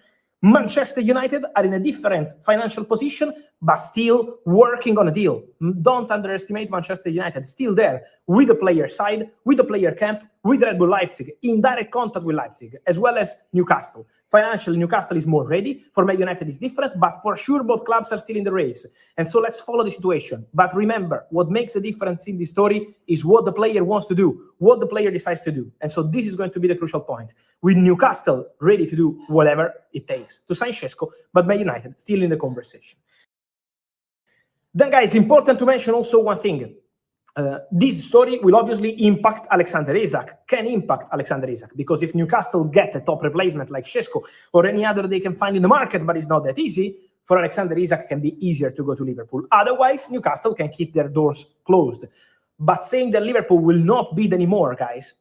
Manchester United are in a different financial position, but still working on a deal. Don't underestimate Manchester United, still there with the player side, with the player camp, with Red Bull Leipzig, in direct contact with Leipzig, as well as Newcastle. Financially, Newcastle is more ready. For Man United, is different, but for sure, both clubs are still in the race. And so let's follow the situation. But remember, what makes a difference in this story is what the player wants to do, what the player decides to do. And so this is going to be the crucial point. With Newcastle ready to do whatever it takes to sign Sesko, but Man United still in the conversation. Then, guys, important to mention also one thing. This story will obviously impact Alexander Isak, can impact Alexander Isak, because if Newcastle get a top replacement like Sesko or any other they can find in the market, but it's not that easy, for Alexander Isak it can be easier to go to Liverpool. Otherwise, Newcastle can keep their doors closed. But saying that Liverpool will not bid anymore, guys,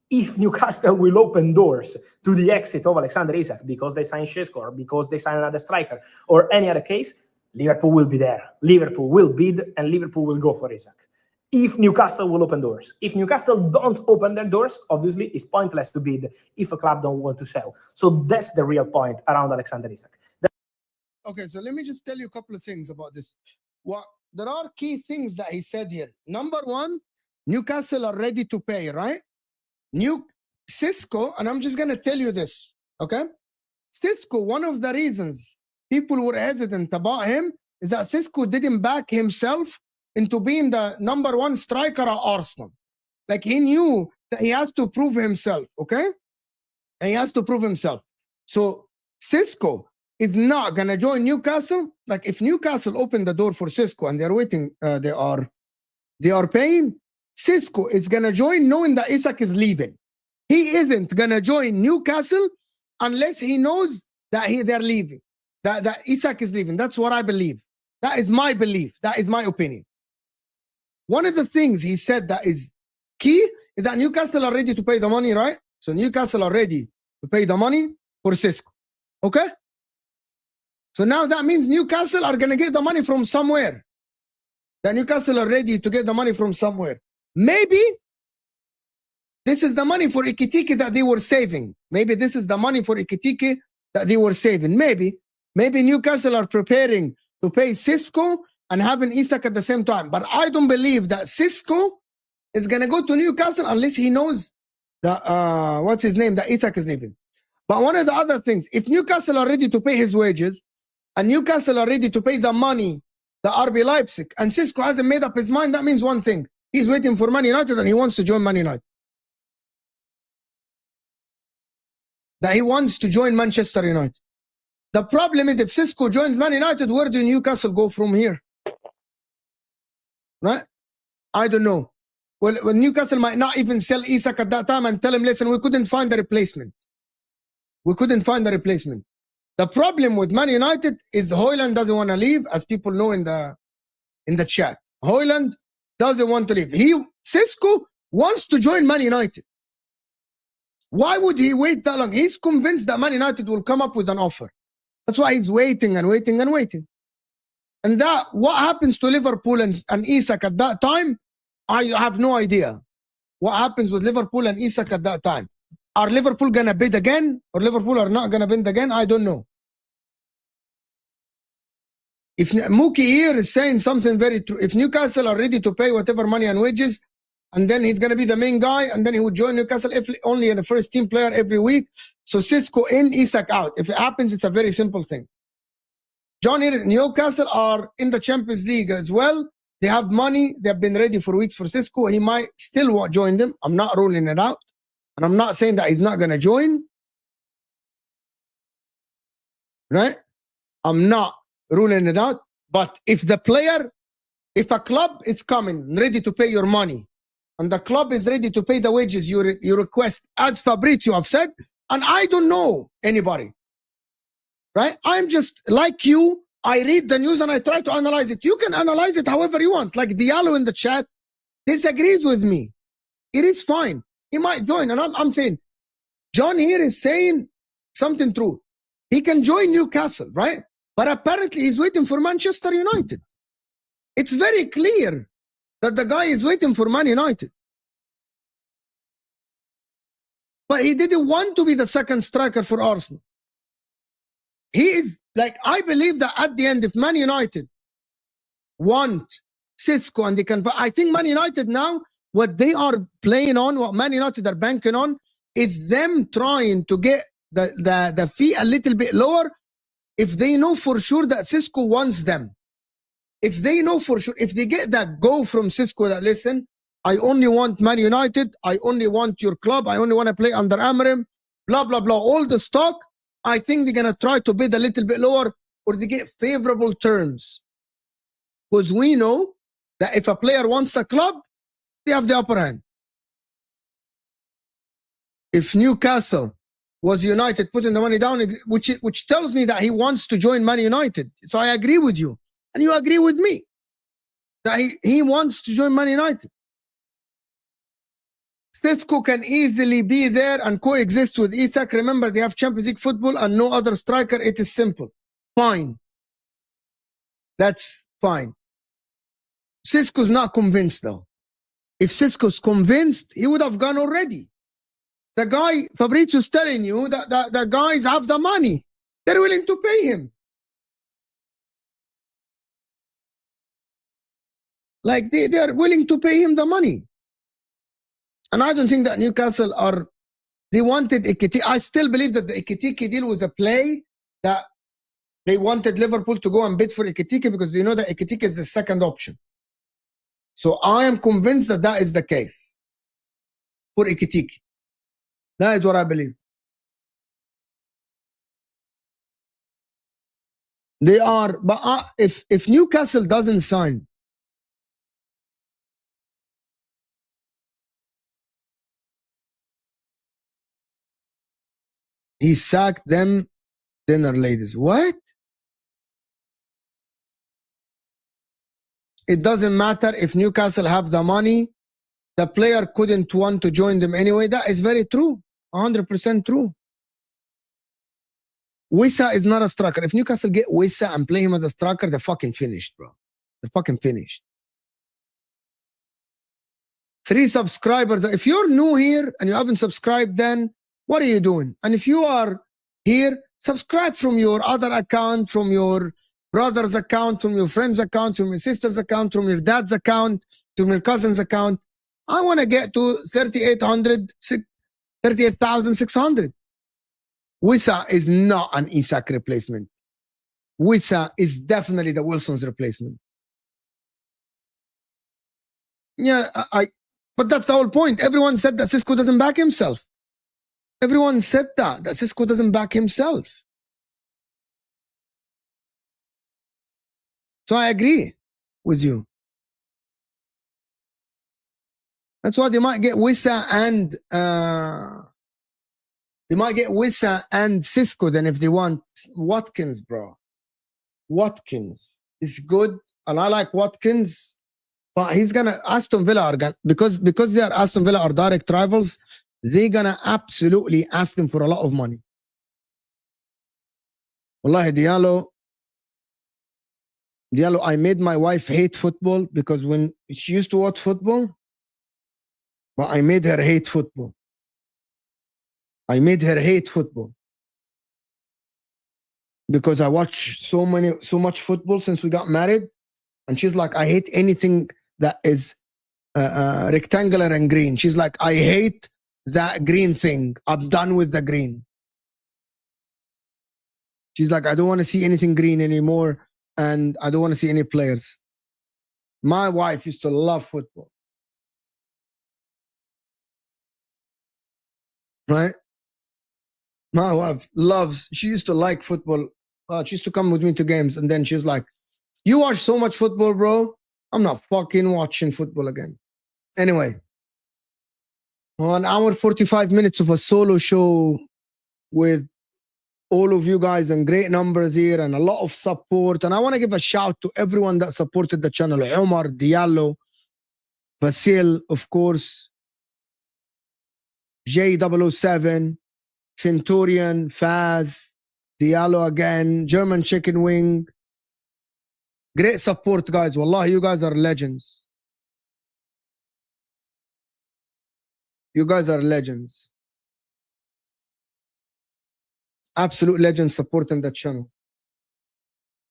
if Newcastle will open doors to the exit of Alexander Isak because they sign Sesko or because they sign another striker or any other case, Liverpool will be there. Liverpool will bid and Liverpool will go for Isak. If Newcastle will open doors. If Newcastle don't open their doors, obviously it's pointless to bid if a club don't want to sell. So that's the real point around Alexander Isak. Okay, so let me just tell you a couple of things about this. There are key things that he said here. Number one, Newcastle are ready to pay, right? Sesko, and I'm just going to tell you this, okay? Sesko, one of the reasons people were hesitant about him is that Sesko didn't back himself into being the number one striker at Arsenal. Like, he knew that he has to prove himself, okay? And he has to prove himself. So Sesko is not going to join Newcastle. Like, if Newcastle open the door for Sesko and they're waiting, they are paying, Sesko is going to join knowing that Isak is leaving. He isn't going to join Newcastle unless he knows that they're leaving, that Isak is leaving. That's what I believe. That is my belief. That is my opinion. One of the things he said that is key is that Newcastle are ready to pay the money, right? So Newcastle are ready to pay the money for Sesko. Okay? So now that means Newcastle are going to get the money from somewhere. That Newcastle are ready to get the money from somewhere. Maybe this is the money for Ekitike that they were saving. Maybe this is the money for Ekitike that they were saving. Maybe Newcastle are preparing to pay Sesko and having Isak at the same time. But I don't believe that Sesko is going to go to Newcastle unless he knows that, what's his name, that Isak is leaving. But one of the other things, if Newcastle are ready to pay his wages and Newcastle are ready to pay the money, the RB Leipzig, and Sesko hasn't made up his mind, that means one thing. He's waiting for Man United and he wants to join Man United. That he wants to join Manchester United. The problem is if Sesko joins Man United, where do Newcastle go from here? Right? I don't know. Well, Newcastle might not even sell Isak at that time and tell him, listen, we couldn't find a replacement. We couldn't find a replacement. The problem with Man United is Højlund doesn't want to leave, as people know in the chat. Højlund doesn't want to leave. Sesko wants to join Man United. Why would he wait that long? He's convinced that Man United will come up with an offer. That's why he's waiting and waiting and waiting. And that, what happens to Liverpool and Isak at that time, I have no idea. What happens with Liverpool and Isak at that time? Are Liverpool going to bid again? Or Liverpool are not going to bid again? I don't know. If Mookie here is saying something very true, if Newcastle are ready to pay whatever money and wages, and then he's going to be the main guy, and then he would join Newcastle if only the first team player every week. So Sesko in, Isak out. If it happens, it's a very simple thing. John here, Newcastle are in the Champions League as well. They have money. They have been ready for weeks for Sesko. He might still join them. I'm not ruling it out. And I'm not saying that he's not going to join. Right? I'm not ruling it out. But if a club is coming, ready to pay your money, and the club is ready to pay the wages you request, as Fabrizio have said, and I don't know anybody, right? I'm just like you. I read the news and I try to analyze it. You can analyze it however you want. Like Diallo in the chat disagrees with me. It is fine. he might join. And I'm saying, John here is saying something true. He can join Newcastle, right? But apparently he's waiting for Manchester United. It's very clear that the guy is waiting for Man United. But he didn't want to be the second striker for Arsenal. He is, like, I believe that at the end, if Man United want Sesko and they can, I think Man United now, what they are playing on, what Man United are banking on, is them trying to get the fee a little bit lower if they know for sure that Sesko wants them. If they know for sure, if they get that go from Sesko that, listen, I only want Man United, I only want your club, I only want to play under Amorim, blah, blah, blah, all the stock, I think they're going to try to bid a little bit lower or they get favorable terms. Because we know that if a player wants a club, they have the upper hand. If Newcastle was United putting the money down, which tells me that he wants to join Man United. So I agree with you. And you agree with me that he wants to join Man United. Sesko can easily be there and coexist with Isak. Remember, they have Champions League football and no other striker. It is simple. Fine. That's fine. Sesko's not convinced, though. If Sesko's convinced, he would have gone already. The guy, Fabrizio's telling you that the guys have the money. They're willing to pay him. Like, they are willing to pay him the money. And I don't think that Newcastle are, they wanted Ekitike. I still believe that the Ekitike deal was a play that they wanted Liverpool to go and bid for Ekitike because they know that Ekitike is the second option. So I am convinced that that is the case for Ekitike. That is what I believe. They are, but if Newcastle doesn't sign, he sacked them, dinner ladies. What? It doesn't matter if Newcastle have the money. The player couldn't want to join them anyway. That is very true. 100% true. Wissa is not a striker. If Newcastle get Wissa and play him as a striker, they're fucking finished, bro. They're fucking finished. 3 subscribers. If you're new here and you haven't subscribed, then what are you doing? And if you are here, subscribe from your other account, from your brother's account, from your friend's account, from your sister's account, from your dad's account, from your cousin's account. I want to get to 38,600. Wissa is not an Isak replacement. Wissa is definitely the Wilson's replacement. Yeah, but that's the whole point. Everyone said that Sesko doesn't back himself. Everyone said that Sesko doesn't back himself. So I agree with you. That's why they might get Wissa and Sesko then if they want. Watkins, bro. Watkins is good, and I like Watkins, but he's gonna Aston Villa are gonna, because they are Aston Villa are direct rivals. They're gonna absolutely ask them for a lot of money. Wallahi, Diallo, I made my wife hate football because when she used to watch football, but I made her hate football. I made her hate football. Because I watch so much football since we got married. And she's like, I hate anything that is rectangular and green. She's like, I hate that green thing. I'm done with the green. She's like, I don't want to see anything green anymore. And I don't want to see any players. My wife used to love football. Right? My wife loves, she used to like football. She used to come with me to games. And then she's like, you watch so much football, bro. I'm not fucking watching football again. Anyway. 1 hour, 45 minutes of a solo show with all of you guys and great numbers here and a lot of support. And I want to give a shout to everyone that supported the channel. Omar, Diallo, Vasil, of course. J007, Centurion, Faz, Diallo again, German Chicken Wing. Great support, guys. Wallah, you guys are legends. You guys are legends. Absolute legends supporting the channel.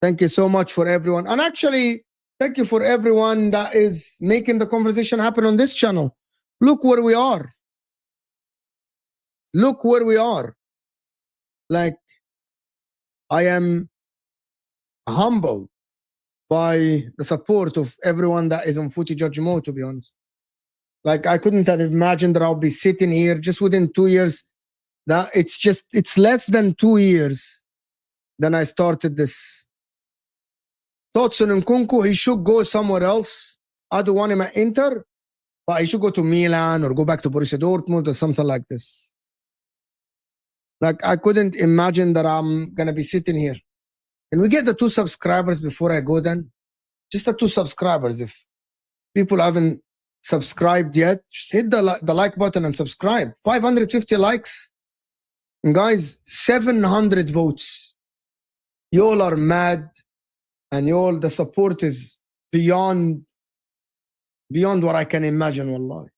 Thank you so much for everyone. And actually, thank you for everyone that is making the conversation happen on this channel. Look where we are. Look where we are. Like, I am humbled by the support of everyone that is on Footy Judge Mode, to be honest. Like, I couldn't have imagined that I'll be sitting here just within 2 years. That it's less than 2 years than I started this. Thoughts on Nkunku, he should go somewhere else. I don't want him at Inter, but he should go to Milan or go back to Borussia Dortmund or something like this. Like, I couldn't imagine that I'm going to be sitting here. Can we get the 2 subscribers before I go then? Just the 2 subscribers. If people haven't subscribed yet, just hit the like button and subscribe. 550 likes. And guys, 700 votes. You all are mad. And you all, the support is beyond what I can imagine, wallahi.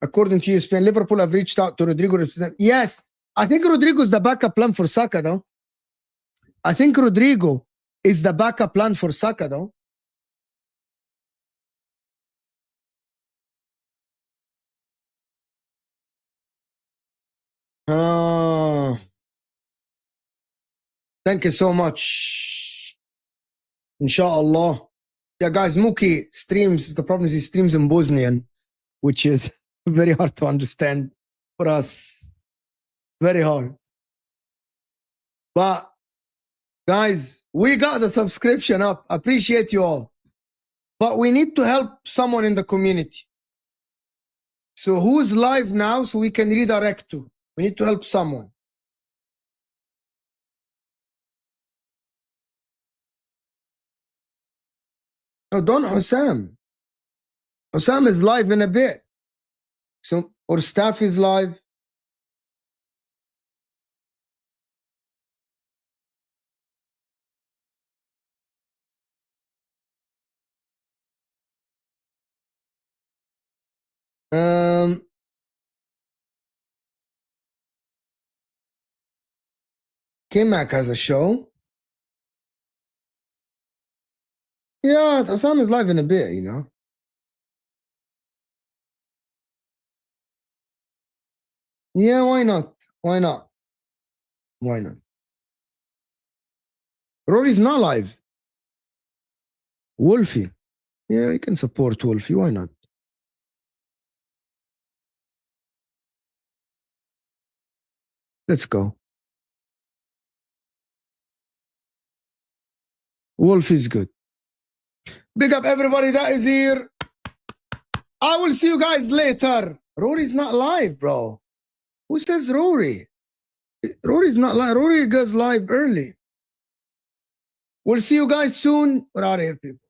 According to ESPN, Liverpool have reached out to Rodrygo. Yes, I think Rodrygo is the backup plan for Saka, though. I think Rodrygo is the backup plan for Saka, though. Thank you so much. Inshallah. Yeah, guys, Mookie streams. The problem is he streams in Bosnian, which is very hard to understand for us. Very hard. But, guys, we got the subscription up. Appreciate you all. But we need to help someone in the community. So who's live now so we can redirect to? We need to help someone. No, don't Hussam. Hussam is live in a bit. So, or staff is live. K-Mac has a show. Yeah, Hussam is live in a bit, you know. Yeah, why not? Why not? Why not? Rory's not live. Wolfie. Yeah, you can support Wolfie. Why not? Let's go. Wolfie's good. Big up everybody that is here. I will see you guys later. Rory's not live, bro. Who says Rory? Rory's not live. Rory goes live early. We'll see you guys soon. We're out of here, people.